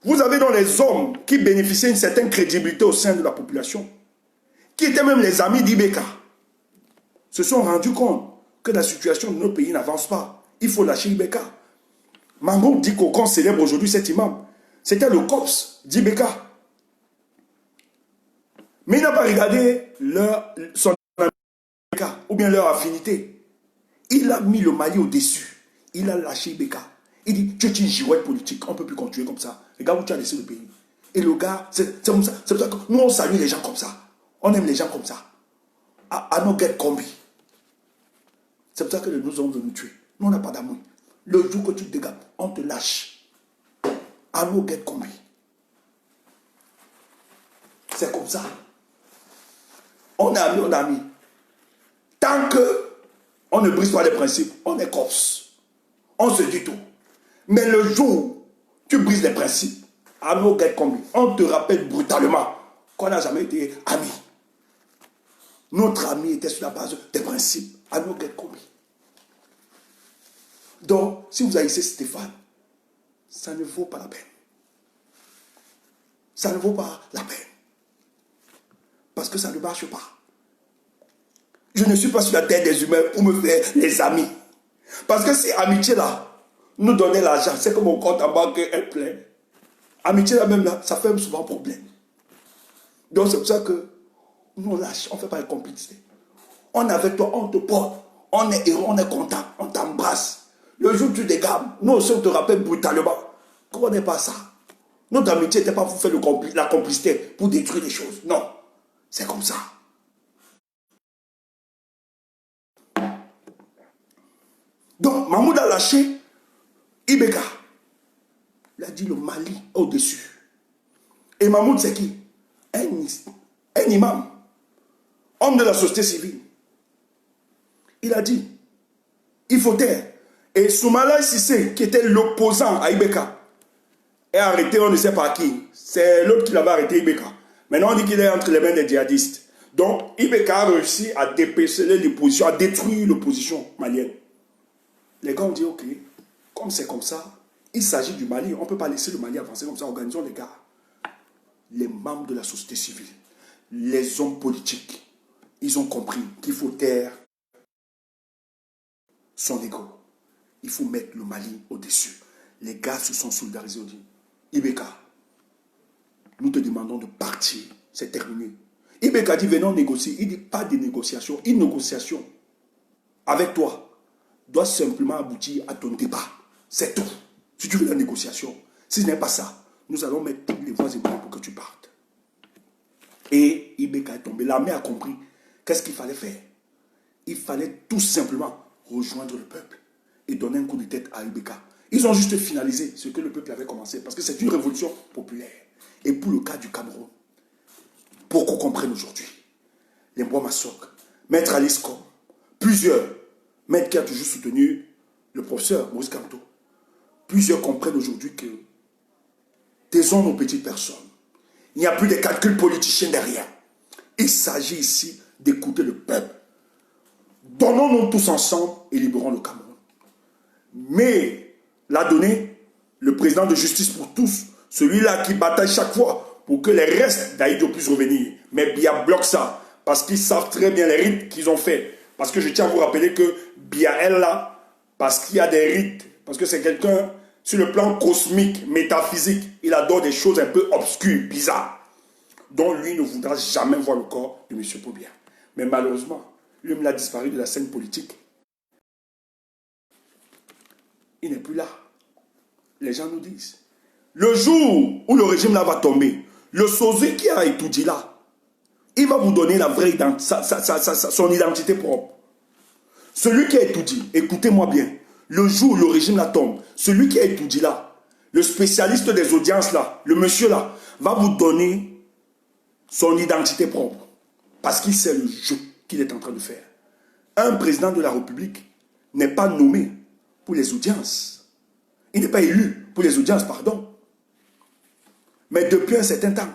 vous avez dans les hommes qui bénéficiaient d'une certaine crédibilité au sein de la population, qui étaient même les amis d'Ibeka, se sont rendus compte que la situation de nos pays n'avance pas. Il faut lâcher Ibeka. Mahmoud dit qu'on célèbre aujourd'hui cet imam. C'était le COPS d'Ibeka. Mais il n'a pas regardé son Ibeka ou bien leur affinité. Il a mis le Mali au-dessus. Il a lâché Ibeka. Il dit, tu es une girouette politique, on ne peut plus continuer comme ça. Regarde où tu as laissé le pays. Et le gars, c'est comme ça. C'est pour ça que nous, on salue les gens comme ça. On aime les gens comme ça. À nos guettes combi. C'est pour ça que nous hommes veulent nous tuer. Nous, on n'a pas d'amour. Le jour que tu te dégages, on te lâche. À nos guettes combi. C'est comme ça. On est amis, on est amis. Tant que on ne brise pas les principes, on est corse. On se dit tout. Mais le jour où tu brises les principes, à nos guettes combi, on te rappelle brutalement qu'on n'a jamais été amis. Notre ami était sur la base des principes. À nos guettes combi. Donc, si vous haïssez Stéphane, ça ne vaut pas la peine. Ça ne vaut pas la peine. Parce que ça ne marche pas. Je ne suis pas sur la terre des humains pour me faire les amis. Parce que si amitié là nous donnait l'argent, c'est que mon compte en banque est plein. Amitié là même là, ça fait souvent problème. Donc c'est pour ça que nous on lâche, on ne fait pas une complicité. On est avec toi, on te porte, on est héros, on est content, on t'embrasse. Le jour où tu dégages, nous aussi on te rappelle brutalement qu'on n'est pas ça. Notre amitié n'était pas pour faire la complicité, pour détruire les choses. Non, c'est comme ça. Donc, Mahmoud a lâché Ibeka. Il a dit le Mali au-dessus. Et Mahmoud, c'est qui? Un imam, homme de la société civile. Il a dit, il faut taire. Et Soumala Sissé, qui était l'opposant à Ibeka, est arrêté, on ne sait pas qui. C'est l'autre qui l'avait arrêté, Ibeka. Maintenant, on dit qu'il est entre les mains des djihadistes. Donc, Ibeka a réussi à dépêcher l'opposition, à détruire l'opposition malienne. Les gars ont dit, ok, comme c'est comme ça, il s'agit du Mali, on ne peut pas laisser le Mali avancer comme ça, organisons les gars. Les membres de la société civile, les hommes politiques, ils ont compris qu'il faut taire son ego. Il faut mettre le Mali au-dessus. Les gars se sont solidarisés, ont dit, Ibeka, nous te demandons de partir, c'est terminé. Ibeka dit, venons négocier. Il dit, pas de négociation, une négociation avec toi doit simplement aboutir à ton départ. C'est tout. Si tu veux la négociation, si ce n'est pas ça, nous allons mettre toutes les voies et moyens pour que tu partes. Et Ibeka est tombé. L'armée a compris. Qu'est-ce qu'il fallait faire? Il fallait tout simplement rejoindre le peuple et donner un coup de tête à Ibeka. Ils ont juste finalisé ce que le peuple avait commencé parce que c'est une révolution populaire. Et pour le cas du Cameroun, beaucoup comprennent aujourd'hui. Les Mbwa Massok, Maître Alice Com, plusieurs, Maître qui a toujours soutenu le professeur Maurice Kamto, plusieurs comprennent aujourd'hui que taisons nos petites personnes. Il n'y a plus de calculs politiciens derrière. Il s'agit ici d'écouter le peuple, Donnons-nous tous ensemble et libérons le Cameroun. Mais l'a donné le président de Justice pour tous, celui-là qui bataille chaque fois pour que les restes d'Aïdjo puissent revenir. Mais Biya bloque ça, parce qu'ils savent très bien les rites qu'ils ont fait. Parce que je tiens à vous rappeler que Biya est là, parce qu'il y a des rites, parce que c'est quelqu'un, sur le plan cosmique, métaphysique, il adore des choses un peu obscures, bizarres, dont lui ne voudra jamais voir le corps de M. Paul-Biya. Mais malheureusement, l'homme a disparu de la scène politique. Il n'est plus là. Les gens nous disent. Le jour où le régime là va tomber, le sosie qui a étudié là, il va vous donner la vraie son identité propre. Celui qui a étudié, écoutez-moi bien, le jour où le régime là tombe, celui qui a étudié là, le spécialiste des audiences là, le monsieur là, va vous donner son identité propre. Parce qu'il sait le jeu qu'il est en train de faire. Un président de la République n'est pas nommé pour les audiences. Il n'est pas élu pour les audiences, pardon. Mais depuis un certain temps,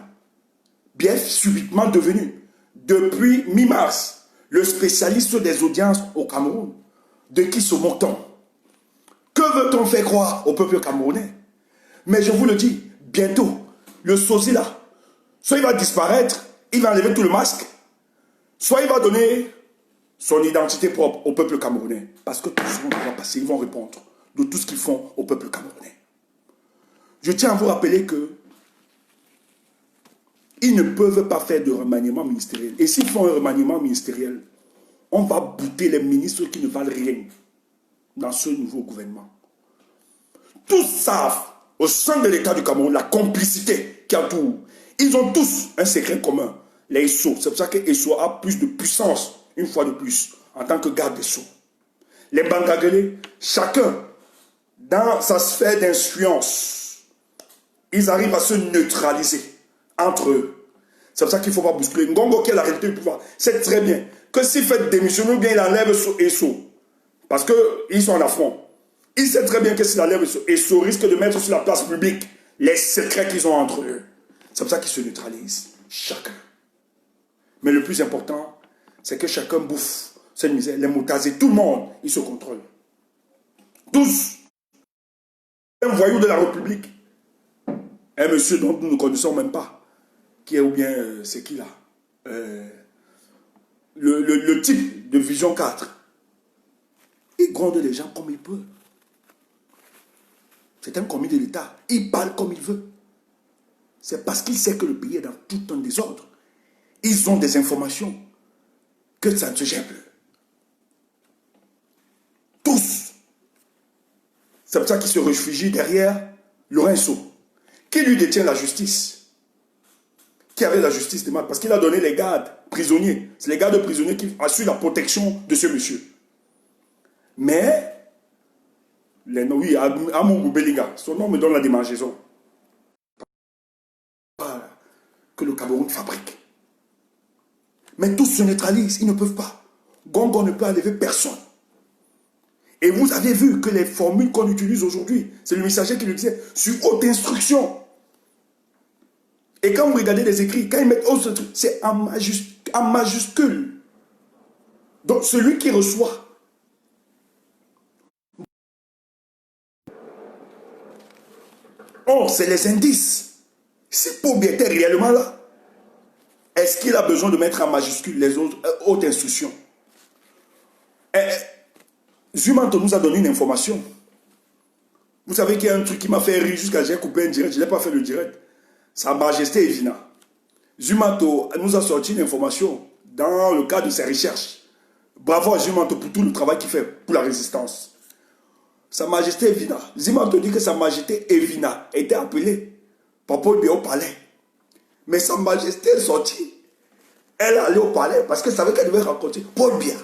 bien subitement devenu, depuis mi-mars, le spécialiste des audiences au Cameroun, de qui se moque-t-on? Que veut-on faire croire au peuple camerounais? Mais je vous le dis, bientôt, le sosie là, soit il va disparaître, il va enlever tout le masque, soit il va donner son identité propre au peuple camerounais. Parce que tout ce monde va passer, ils vont répondre de tout ce qu'ils font au peuple camerounais. Je tiens à vous rappeler que ils ne peuvent pas faire de remaniement ministériel. Et s'ils font un remaniement ministériel, on va bouter les ministres qui ne valent rien dans ce nouveau gouvernement. Tous savent, au sein de l'État du Cameroun, la complicité qui entoure. Ils ont tous un secret commun, les SO. C'est pour ça que SO a plus de puissance, une fois de plus, en tant que garde des Sceaux. Les Bangagelés, chacun, dans sa sphère d'influence, ils arrivent à se neutraliser entre eux. C'est pour ça qu'il ne faut pas bousculer. Ngongo qui a la réalité du pouvoir, c'est très bien que s'il fait démissionner, ou bien il enlève SO. Parce qu'ils sont en affront. Il sait très bien que s'il enlève SO, risque de mettre sur la place publique les secrets qu'ils ont entre eux. C'est pour ça qu'ils se neutralisent, chacun. Mais le plus important, c'est que chacun bouffe cette misère. Les moutazés, tout le monde, ils se contrôlent. Tous. Un voyou de la République. Un monsieur dont nous ne connaissons même pas. Qui est ou bien, c'est qui là le type de Vision 4. Il gronde les gens comme il peut. C'est un commis de l'État. Il parle comme il veut. C'est parce qu'il sait que le pays est dans tout un désordre. Ils ont des informations que ça ne se gère plus. Tous. C'est pour ça qu'ils se réfugient derrière Lorenzo, qui lui détient la justice. Qui avait la justice de mal, parce qu'il a donné les gardes prisonniers. C'est les gardes prisonniers qui assurent la protection de ce monsieur. Mais, oui, Amougou Belinga, son nom me donne la démangeaison. Que le Cameroun fabrique. Mais tous se neutralisent, ils ne peuvent pas. Gongo ne peut enlever personne. Et vous avez vu que les formules qu'on utilise aujourd'hui, c'est le messager qui le disait, sur haute instruction. Et quand vous regardez les écrits, quand ils mettent autre truc, c'est en majuscule. Donc celui qui reçoit. Or, c'est les indices. Si Paul-Biya était réellement là, est-ce qu'il a besoin de mettre en majuscule les autres hautes instructions? Zumanto nous a donné une information. Vous savez qu'il y a un truc qui m'a fait rire jusqu'à j'ai coupé un direct. Je n'ai pas fait le direct. Sa Majesté Evina. Zumanto nous a sorti une information dans le cadre de ses recherches. Bravo à Zumanto pour tout le travail qu'il fait pour la résistance. Sa Majesté Evina. Zumanto dit que Sa Majesté Evina était appelée par Paul-Biya au palais. Mais Sa Majesté est sortie. Elle est allée au palais parce qu'elle savait qu'elle devait rencontrer Paul-Biya.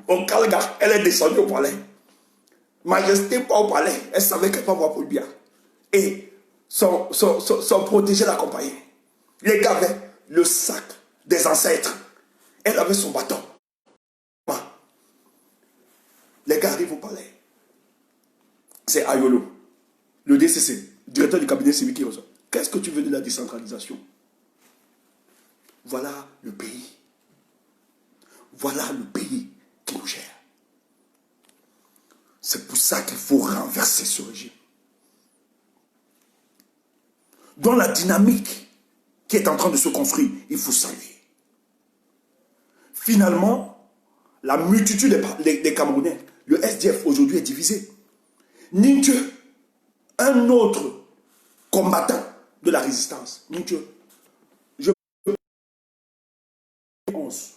Au Kalga, elle est descendue au palais. Majesté pas au palais, elle savait qu'elle ne pouvait pas voir Paul-Biya. Et son protégé l'accompagnait. Les gars avaient le sac des ancêtres. Elle avait son bâton. Les gars arrivent au palais. C'est Ayolo, le DCC, directeur du cabinet civil qui reçoit. Qu'est-ce que tu veux de la décentralisation? Voilà le pays. Voilà le pays qui nous gère. C'est pour ça qu'il faut renverser ce régime. Dans la dynamique qui est en train de se construire, il faut saluer. Finalement, la multitude des Camerounais, le SDF aujourd'hui est divisé. Ninche, un autre combattant de la résistance. Ninche, je 2011.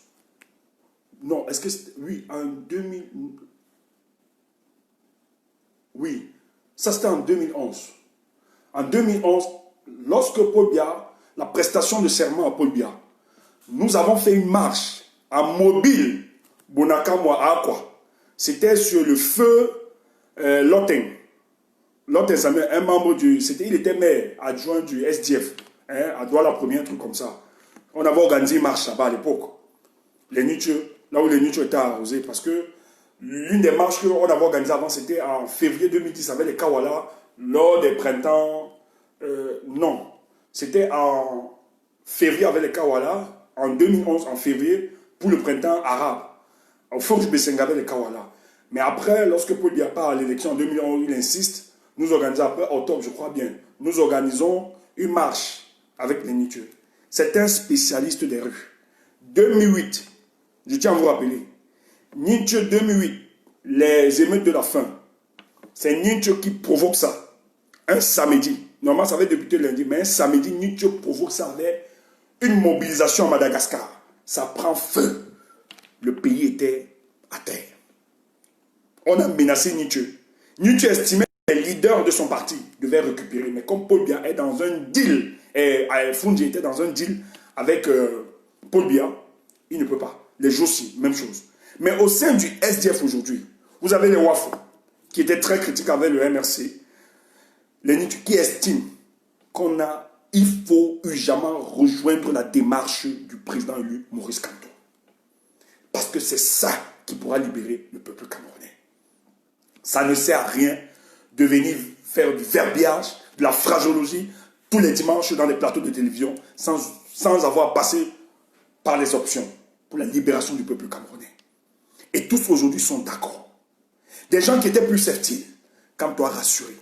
Non, est-ce que oui, en 2000. Oui, ça c'était en 2011. En 2011, lorsque Paul Biya, la prestation de serment à Paul Biya, nous avons fait une marche en mobile, Bonakamwa à Akwa. C'était sur le feu Loteng. Loteng Samuel, un membre du. Il était maire adjoint du SDF, hein, à Douala, premier, un truc comme ça. On avait organisé une marche là-bas à l'époque. Les Nietzsche, là où les Nietzsche étaient arrosés, parce que l'une des marches qu'on avait organisées avant, c'était en février 2010 avec les Kawala, lors des printemps. Non, c'était en février avec les Kawala, en 2011, en février, pour le printemps arabe. Au fond du Bessenga avec les Kawala. Mais après, lorsque Paul Biya part à l'élection en 2011, il insiste, nous organisons après octobre, je crois bien, nous organisons une marche avec les Nietzsche. C'est un spécialiste des rues. 2008, je tiens à vous rappeler, Nietzsche 2008, les émeutes de la faim, c'est Nietzsche qui provoque ça. Un samedi, normalement ça avait débuté lundi, mais un samedi, Nietzsche provoque ça avec une mobilisation à Madagascar. Ça prend feu. Le pays était à terre. On a menacé Nietzsche. Nietzsche estimait que les leaders de son parti devaient récupérer. Mais comme Paul Biya est dans un deal, et Fundi était dans un deal avec Paul Biya, il ne peut pas. Les Jossi, même chose. Mais au sein du SDF aujourd'hui, vous avez les Wafo, qui étaient très critiques avec le MRC, les Nietzsche qui estiment il faut urgemment rejoindre la démarche du président élu Maurice Kamto. Parce que c'est ça qui pourra libérer le peuple camerounais. Ça ne sert à rien de venir faire du verbiage, de la phraseologie, tous les dimanches dans les plateaux de télévision, sans avoir passé par les options pour la libération du peuple camerounais. Et tous aujourd'hui sont d'accord. Des gens qui étaient plus sceptiques, Kamto a rassuré.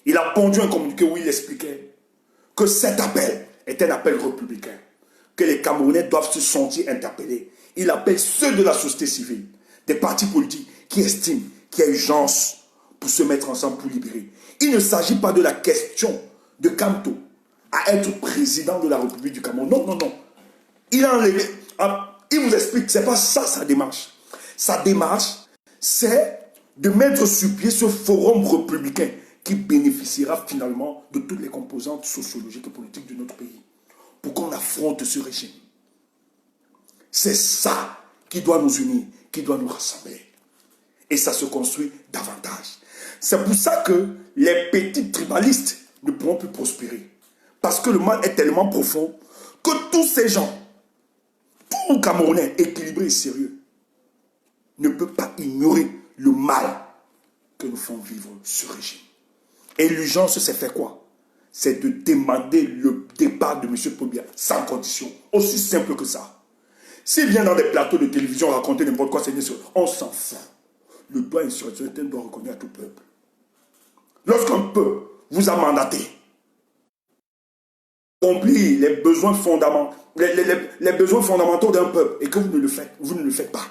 Il a pondu un communiqué où il expliquait que cet appel est un appel républicain, que les Camerounais doivent se sentir interpellés. Il appelle ceux de la société civile, des partis politiques qui estiment qu'il y a urgence pour se mettre ensemble pour libérer. Il ne s'agit pas de la question de Kamto à être président de la République du Cameroun. Non, non, non. Il a enlevé. Il vous explique, ce n'est pas ça sa démarche. Sa démarche, c'est de mettre sur pied ce forum républicain qui bénéficiera finalement de toutes les composantes sociologiques et politiques de notre pays pour qu'on affronte ce régime. C'est ça qui doit nous unir, qui doit nous rassembler. Et ça se construit davantage. C'est pour ça que les petits tribalistes ne pourront plus prospérer. Parce que le mal est tellement profond que tous ces gens, tout Camerounais équilibré et sérieux, ne peut pas ignorer le mal que nous font vivre ce régime. Et l'urgence, c'est fait quoi? C'est de demander le départ de M. Paul Biya sans condition. Aussi simple que ça. S'il vient dans des plateaux de télévision raconter n'importe quoi, on s'en fout. Le droit insurrectionnel doit reconnaître à tout peuple. Lorsqu'un peuple vous a mandaté, accomplir les besoins fondamentaux, les besoins fondamentaux d'un peuple et que vous ne le faites pas.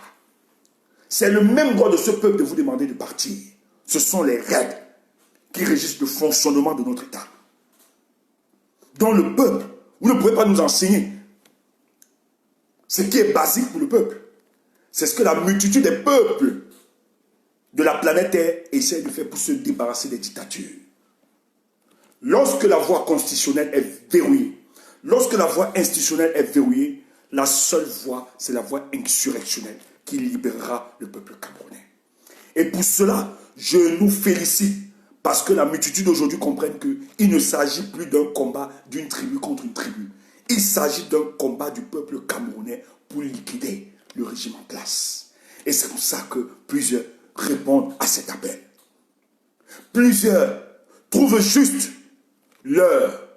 C'est le même droit de ce peuple de vous demander de partir. Ce sont les règles qui régissent le fonctionnement de notre État. Dans le peuple, vous ne pouvez pas nous enseigner ce qui est basique pour le peuple. C'est ce que la multitude des peuples de la planète Terre essaie de faire pour se débarrasser des dictatures. Lorsque la voie constitutionnelle est verrouillée, lorsque la voie institutionnelle est verrouillée, la seule voie, c'est la voie insurrectionnelle qui libérera le peuple camerounais. Et pour cela, je nous félicite parce que la multitude aujourd'hui comprenne qu'il ne s'agit plus d'un combat d'une tribu contre une tribu. Il s'agit d'un combat du peuple camerounais pour liquider le régime en place. Et c'est pour ça que plusieurs répondent à cet appel. Plusieurs trouvent juste l'heure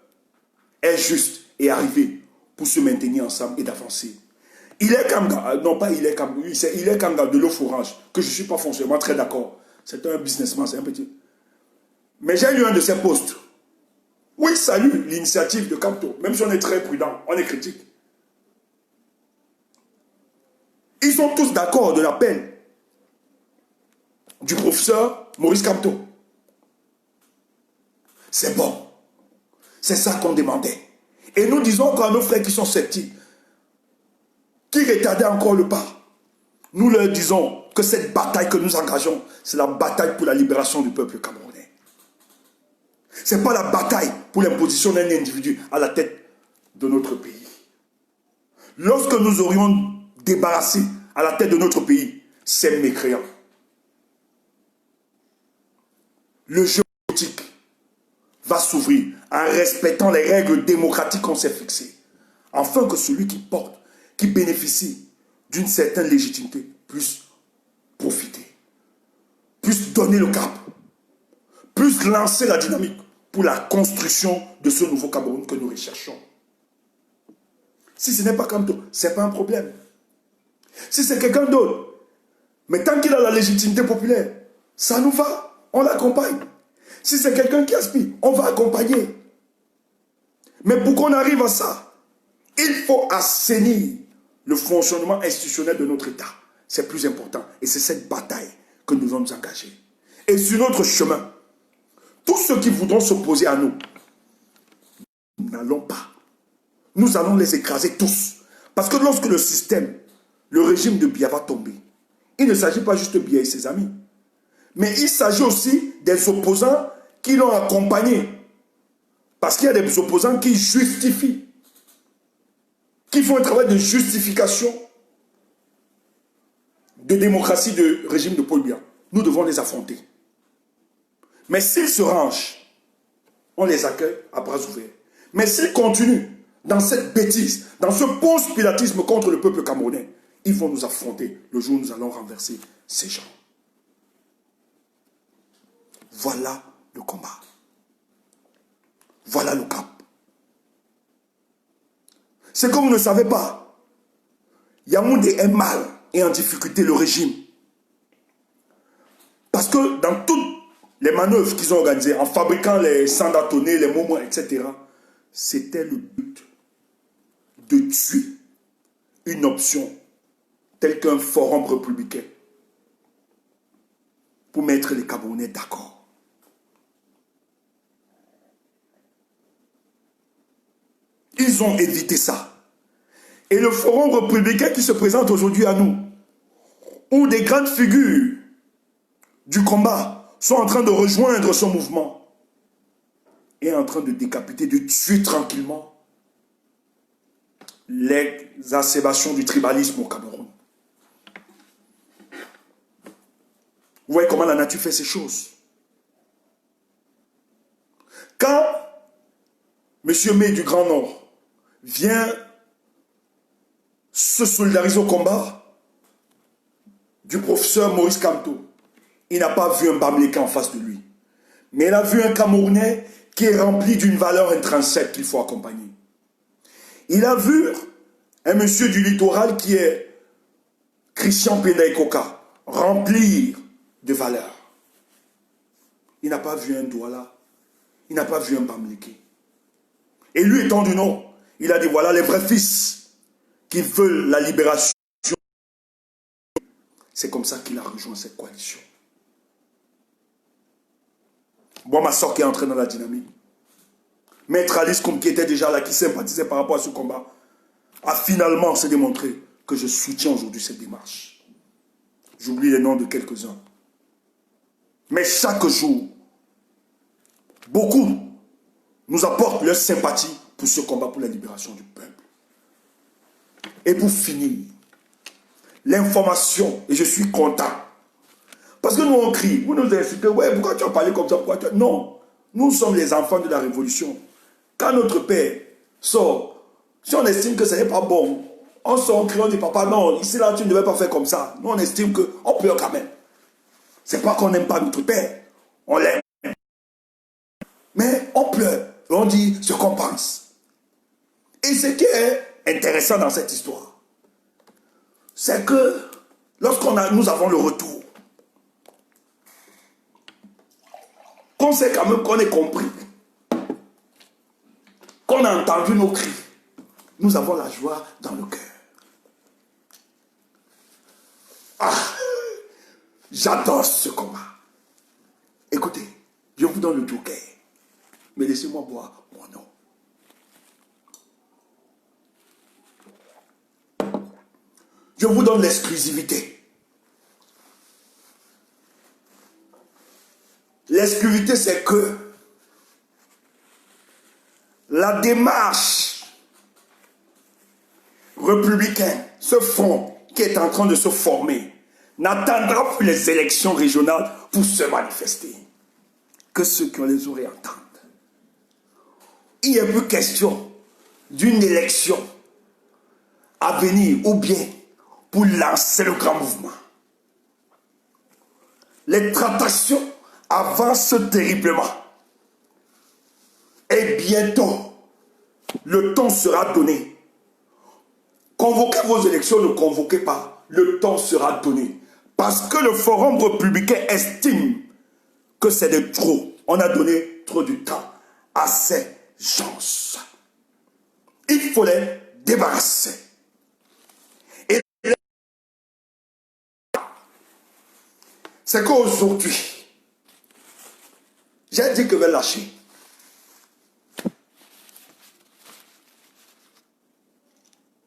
est juste et arrivée pour se maintenir ensemble et d'avancer. Il est Kanga, non pas il est Kanga, il est Kanga de l'eau orange, que je ne suis pas foncièrement très d'accord. C'est un businessman, c'est un petit. Mais j'ai lu un de ses posts. Oui, salue l'initiative de Camto, même si on est très prudent, on est critique. Ils sont tous d'accord de l'appel du professeur Maurice Camto. C'est bon. C'est ça qu'on demandait. Et nous disons encore à nos frères qui sont sceptiques, qui retardaient encore le pas, nous leur disons que cette bataille que nous engageons, c'est la bataille pour la libération du peuple camerounais. Ce n'est pas la bataille pour l'imposition d'un individu à la tête de notre pays. Lorsque nous aurions débarrassé à la tête de notre pays ces mécréants, le jeu politique va s'ouvrir en respectant les règles démocratiques qu'on s'est fixées, afin que celui qui porte, qui bénéficie d'une certaine légitimité, puisse profiter, puisse donner le cap, puisse lancer la dynamique pour la construction de ce nouveau Cameroun que nous recherchons. Si ce n'est pas comme toi, ce n'est pas un problème. Si c'est quelqu'un d'autre, mais tant qu'il a la légitimité populaire, ça nous va, on l'accompagne. Si c'est quelqu'un qui aspire, on va accompagner. Mais pour qu'on arrive à ça, il faut assainir le fonctionnement institutionnel de notre État. C'est plus important. Et c'est cette bataille que nous allons nous engager. Et sur notre chemin, tous ceux qui voudront s'opposer à nous, nous n'allons pas. Nous allons les écraser tous. Parce que lorsque le système, le régime de Biya va tomber, il ne s'agit pas juste de Biya et ses amis. Mais il s'agit aussi des opposants qui l'ont accompagné. Parce qu'il y a des opposants qui justifient, qui font un travail de justification de démocratie de régime de Paul Biya. Nous devons les affronter. Mais s'ils se rangent, on les accueille à bras ouverts. Mais s'ils continuent dans cette bêtise, dans ce conspiratisme contre le peuple camerounais, ils vont nous affronter le jour où nous allons renverser ces gens. Voilà le combat. Voilà le cap. C'est comme vous ne savez pas. Yaoundé est mal et en difficulté le régime. Parce que dans toutes les manœuvres qu'ils ont organisées, en fabriquant les sandatonés, les momos, etc., c'était le but de tuer une option telle qu'un forum républicain pour mettre les Camerounais d'accord. Ils ont évité ça. Et le forum républicain qui se présente aujourd'hui à nous, où des grandes figures du combat sont en train de rejoindre son mouvement et en train de décapiter, de tuer tranquillement l'exacerbation du tribalisme au Cameroun. Vous voyez comment la nature fait ces choses. Quand M. May du Grand Nord vient se solidariser au combat du professeur Maurice Kamto, il n'a pas vu un Bamileke en face de lui. Mais il a vu un Camerounais qui est rempli d'une valeur intrinsèque qu'il faut accompagner. Il a vu un monsieur du littoral qui est Christian Penda Koka, remplir de valeur. Il n'a pas vu un Douala, il n'a pas vu un Bamileke. Et lui étant du nom, il a dit voilà les vrais fils qui veulent la libération. C'est comme ça qu'il a rejoint cette coalition. Bon, ma soeur qui est entrée dans la dynamique. Maître Alice, comme qui était déjà là, qui sympathisait par rapport à ce combat, a finalement se démontré que je soutiens aujourd'hui cette démarche. J'oublie les noms de quelques-uns. Mais chaque jour, beaucoup nous apportent leur sympathie pour ce combat pour la libération du peuple. Et pour finir, l'information, et je suis content. Parce que nous on crie, vous nous insultez, ouais, pourquoi tu as parlé comme ça, pourquoi tu as... Non, nous sommes les enfants de la révolution. Quand notre père sort, si on estime que ce n'est pas bon, on sort, on crie, on dit papa, non, ici là tu ne devais pas faire comme ça. Nous on estime qu'on pleure quand même. C'est pas qu'on n'aime pas notre père, on l'aime. Mais on pleure, et on dit ce qu'on pense. Et ce qui est intéressant dans cette histoire, c'est que nous avons le retour, qu'on sait quand même qu'on est compris, qu'on a entendu nos cris, nous avons la joie dans le cœur. Ah, j'adore ce combat. Écoutez, je vous donne le joker, mais laissez-moi boire mon nom. Je vous donne l'exclusivité. L'exclusivité, c'est que la démarche républicaine, ce front qui est en train de se former, n'attendra plus les élections régionales pour se manifester. Que ceux qui ont les oreilles entendent. Il n'y a plus question d'une élection à venir ou bien pour lancer le grand mouvement. Les tractations avancent terriblement. Et bientôt, le temps sera donné. Convoquez vos élections, ne convoquez pas. Le temps sera donné. Parce que le Forum républicain estime que c'est de trop. On a donné trop de temps à ces gens. Il faut les débarrasser. Et c'est qu'aujourd'hui, j'ai dit que je vais lâcher.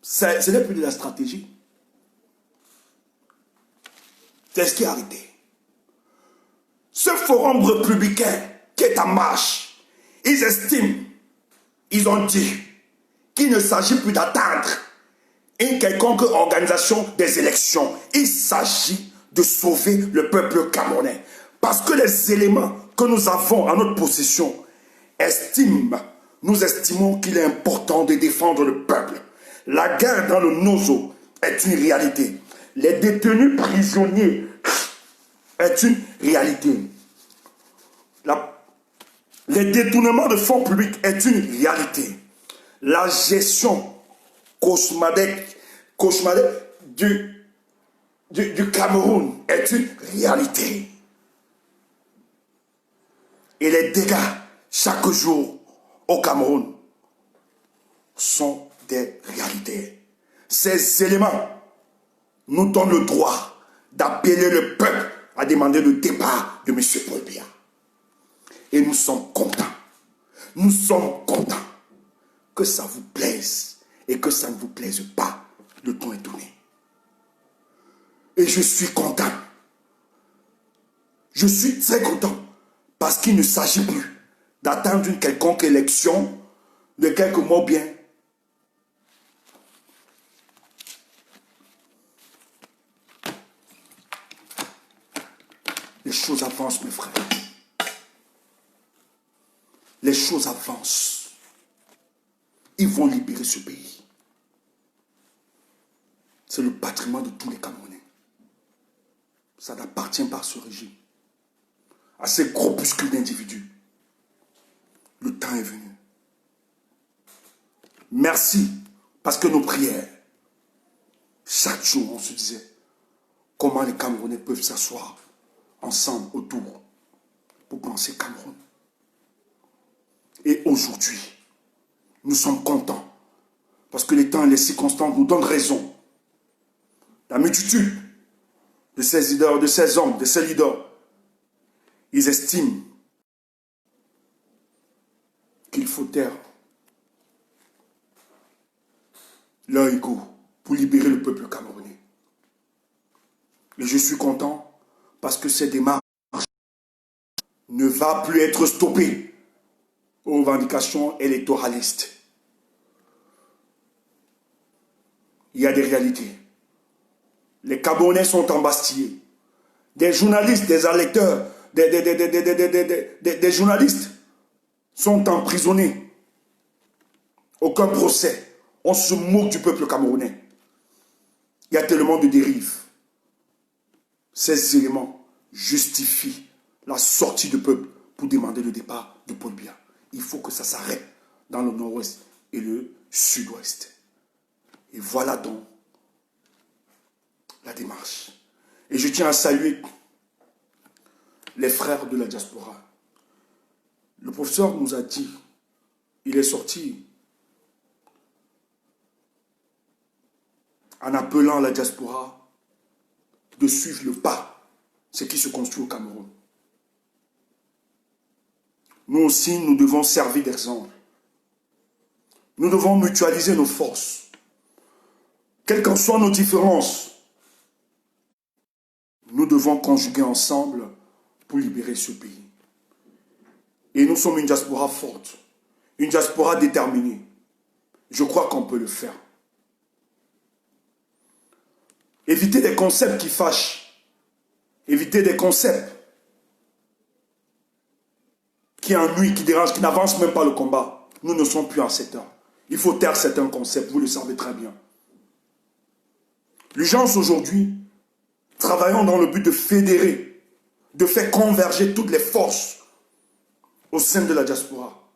Ce n'est plus de la stratégie. C'est ce qui est arrêté. Ce forum républicain qui est en marche, ils estiment, ils ont dit qu'il ne s'agit plus d'attendre une quelconque organisation des élections. Il s'agit de sauver le peuple camerounais. Parce que les éléments que nous avons à notre possession nous estimons qu'il est important de défendre le peuple. La guerre dans le Nozo est une réalité. Les détenus prisonniers est une réalité. Les détournements de fonds publics est une réalité. La gestion cauchemardesque du Cameroun est une réalité. Et les dégâts chaque jour au Cameroun sont des réalités. Ces éléments nous donnent le droit d'appeler le peuple à demander le départ de M. Paul Biya. Et nous sommes contents. Nous sommes contents. Que ça vous plaise et que ça ne vous plaise pas, le temps est donné. Et je suis content. Je suis très content parce qu'il ne s'agit plus d'attendre une quelconque élection de quelques mois bien. Les choses avancent, mes frères. Les choses avancent. Ils vont libérer ce pays. C'est le patrimoine de tous les Camerounais. Ça n'appartient pas à ce régime, à ces groupuscules d'individus. Le temps est venu. Merci, parce que nos prières, chaque jour, on se disait comment les Camerounais peuvent s'asseoir ensemble autour pour penser Cameroun. Et aujourd'hui, nous sommes contents parce que les temps et les circonstances nous donnent raison. La multitude de ces leaders, de ces hommes, de ces leaders, ils estiment qu'il faut taire leur ego pour libérer le peuple camerounais. Et je suis content parce que cette démarche ne va plus être stoppée aux revendications électoralistes. Il y a des réalités. Les Camerounais sont embastillés. Des journalistes, des électeurs, des journalistes sont emprisonnés. Aucun procès. On se moque du peuple camerounais. Il y a tellement de dérives. Ces éléments justifient la sortie du peuple pour demander le départ de Paul Biya. Il faut que ça s'arrête dans le nord-ouest et le sud-ouest. Et voilà donc la démarche. Et je tiens à saluer les frères de la diaspora. Le professeur nous a dit, il est sorti en appelant la diaspora de suivre le pas, ce qui se construit au Cameroun. Nous aussi, nous devons servir d'exemple. Nous devons mutualiser nos forces. Quelles qu'en soient nos différences, nous devons conjuguer ensemble pour libérer ce pays. Et nous sommes une diaspora forte, une diaspora déterminée. Je crois qu'on peut le faire. Éviter des concepts qui fâchent. Éviter des concepts qui ennuient, qui dérangent, qui n'avancent même pas le combat. Nous ne sommes plus en cette heure. Il faut taire certains concepts, vous le savez très bien. L'urgence aujourd'hui, travaillons dans le but de fédérer, de faire converger toutes les forces au sein de la diaspora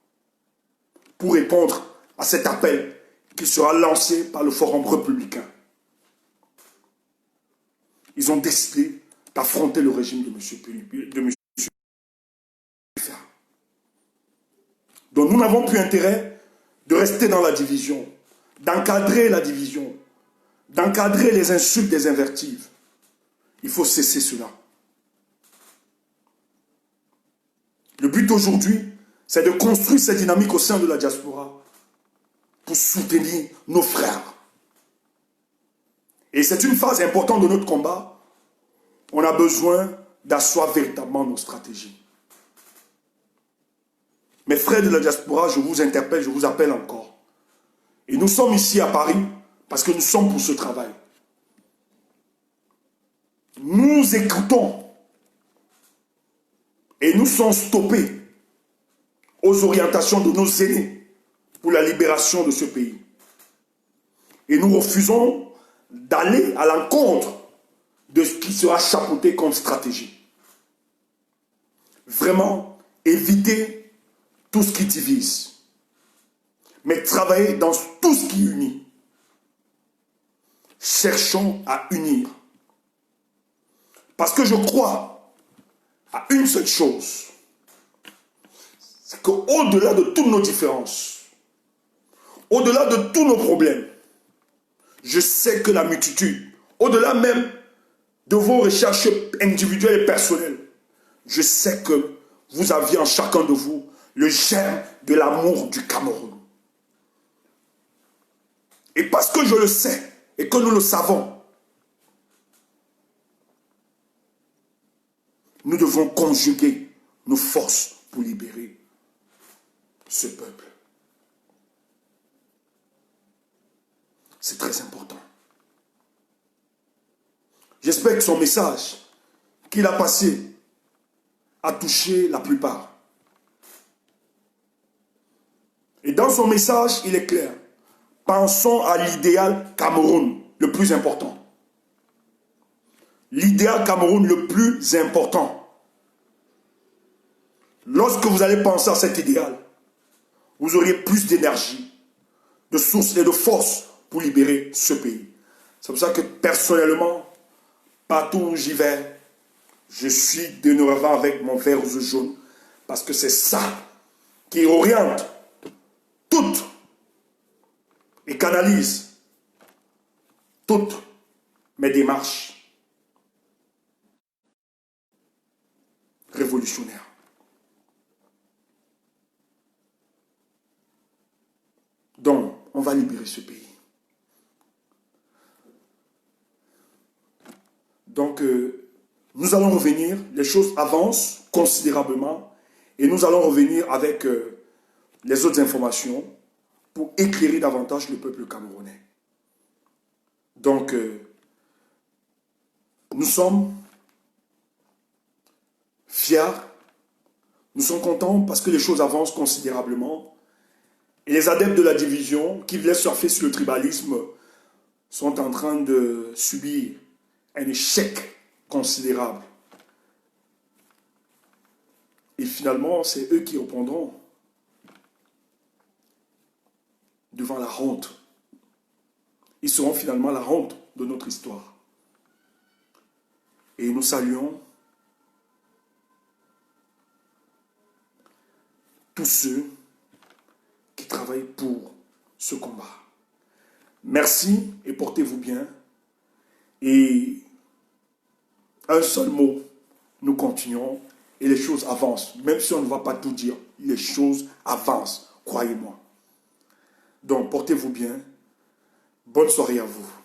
pour répondre à cet appel qui sera lancé par le Forum républicain. Ils ont décidé d'affronter le régime de M. Donc nous n'avons plus intérêt de rester dans la division, d'encadrer la division, d'encadrer les insultes des invectives. Il faut cesser cela. Le but aujourd'hui, c'est de construire cette dynamique au sein de la diaspora pour soutenir nos frères. Et c'est une phase importante de notre combat. On a besoin d'asseoir véritablement nos stratégies. Mes frères de la diaspora, je vous interpelle, je vous appelle encore. Et nous sommes ici à Paris parce que nous sommes pour ce travail. Nous écoutons et nous sommes stoppés aux orientations de nos aînés pour la libération de ce pays. Et nous refusons d'aller à l'encontre de ce qui sera chapeauté comme stratégie. Vraiment, éviter tout ce qui divise, mais travailler dans tout ce qui unit. Cherchons à unir. Parce que je crois à une seule chose, c'est qu'au-delà de toutes nos différences, au-delà de tous nos problèmes, je sais que la multitude, au-delà même de vos recherches individuelles et personnelles, je sais que vous aviez en chacun de vous le germe de l'amour du Cameroun. Et parce que je le sais et que nous le savons, nous devons conjuguer nos forces pour libérer ce peuple. C'est très important. J'espère que son message qu'il a passé a touché la plupart. Et dans son message, il est clair. Pensons à l'idéal Cameroun, le plus important. L'idéal Cameroun le plus important. Lorsque vous allez penser à cet idéal, vous aurez plus d'énergie, de sources et de force pour libérer ce pays. C'est pour ça que personnellement, partout où j'y vais, je suis dorénavant avec mon vert rouge jaune, parce que c'est ça qui oriente toutes et canalise toutes mes démarches révolutionnaires. Donc, on va libérer ce pays. Donc, nous allons revenir, les choses avancent considérablement et nous allons revenir avec les autres informations pour éclairer davantage le peuple camerounais. Donc, nous sommes fiers, nous sommes contents parce que les choses avancent considérablement et les adeptes de la division qui voulaient surfer sur le tribalisme sont en train de subir un échec considérable. Et finalement, c'est eux qui répondront devant la honte ils seront finalement la honte de notre histoire. Et nous saluons tous ceux qui travaillent pour ce combat. Merci et portez-vous bien. Et un seul mot, nous continuons et les choses avancent. Même si on ne va pas tout dire, les choses avancent, croyez-moi. Donc, portez-vous bien. Bonne soirée à vous.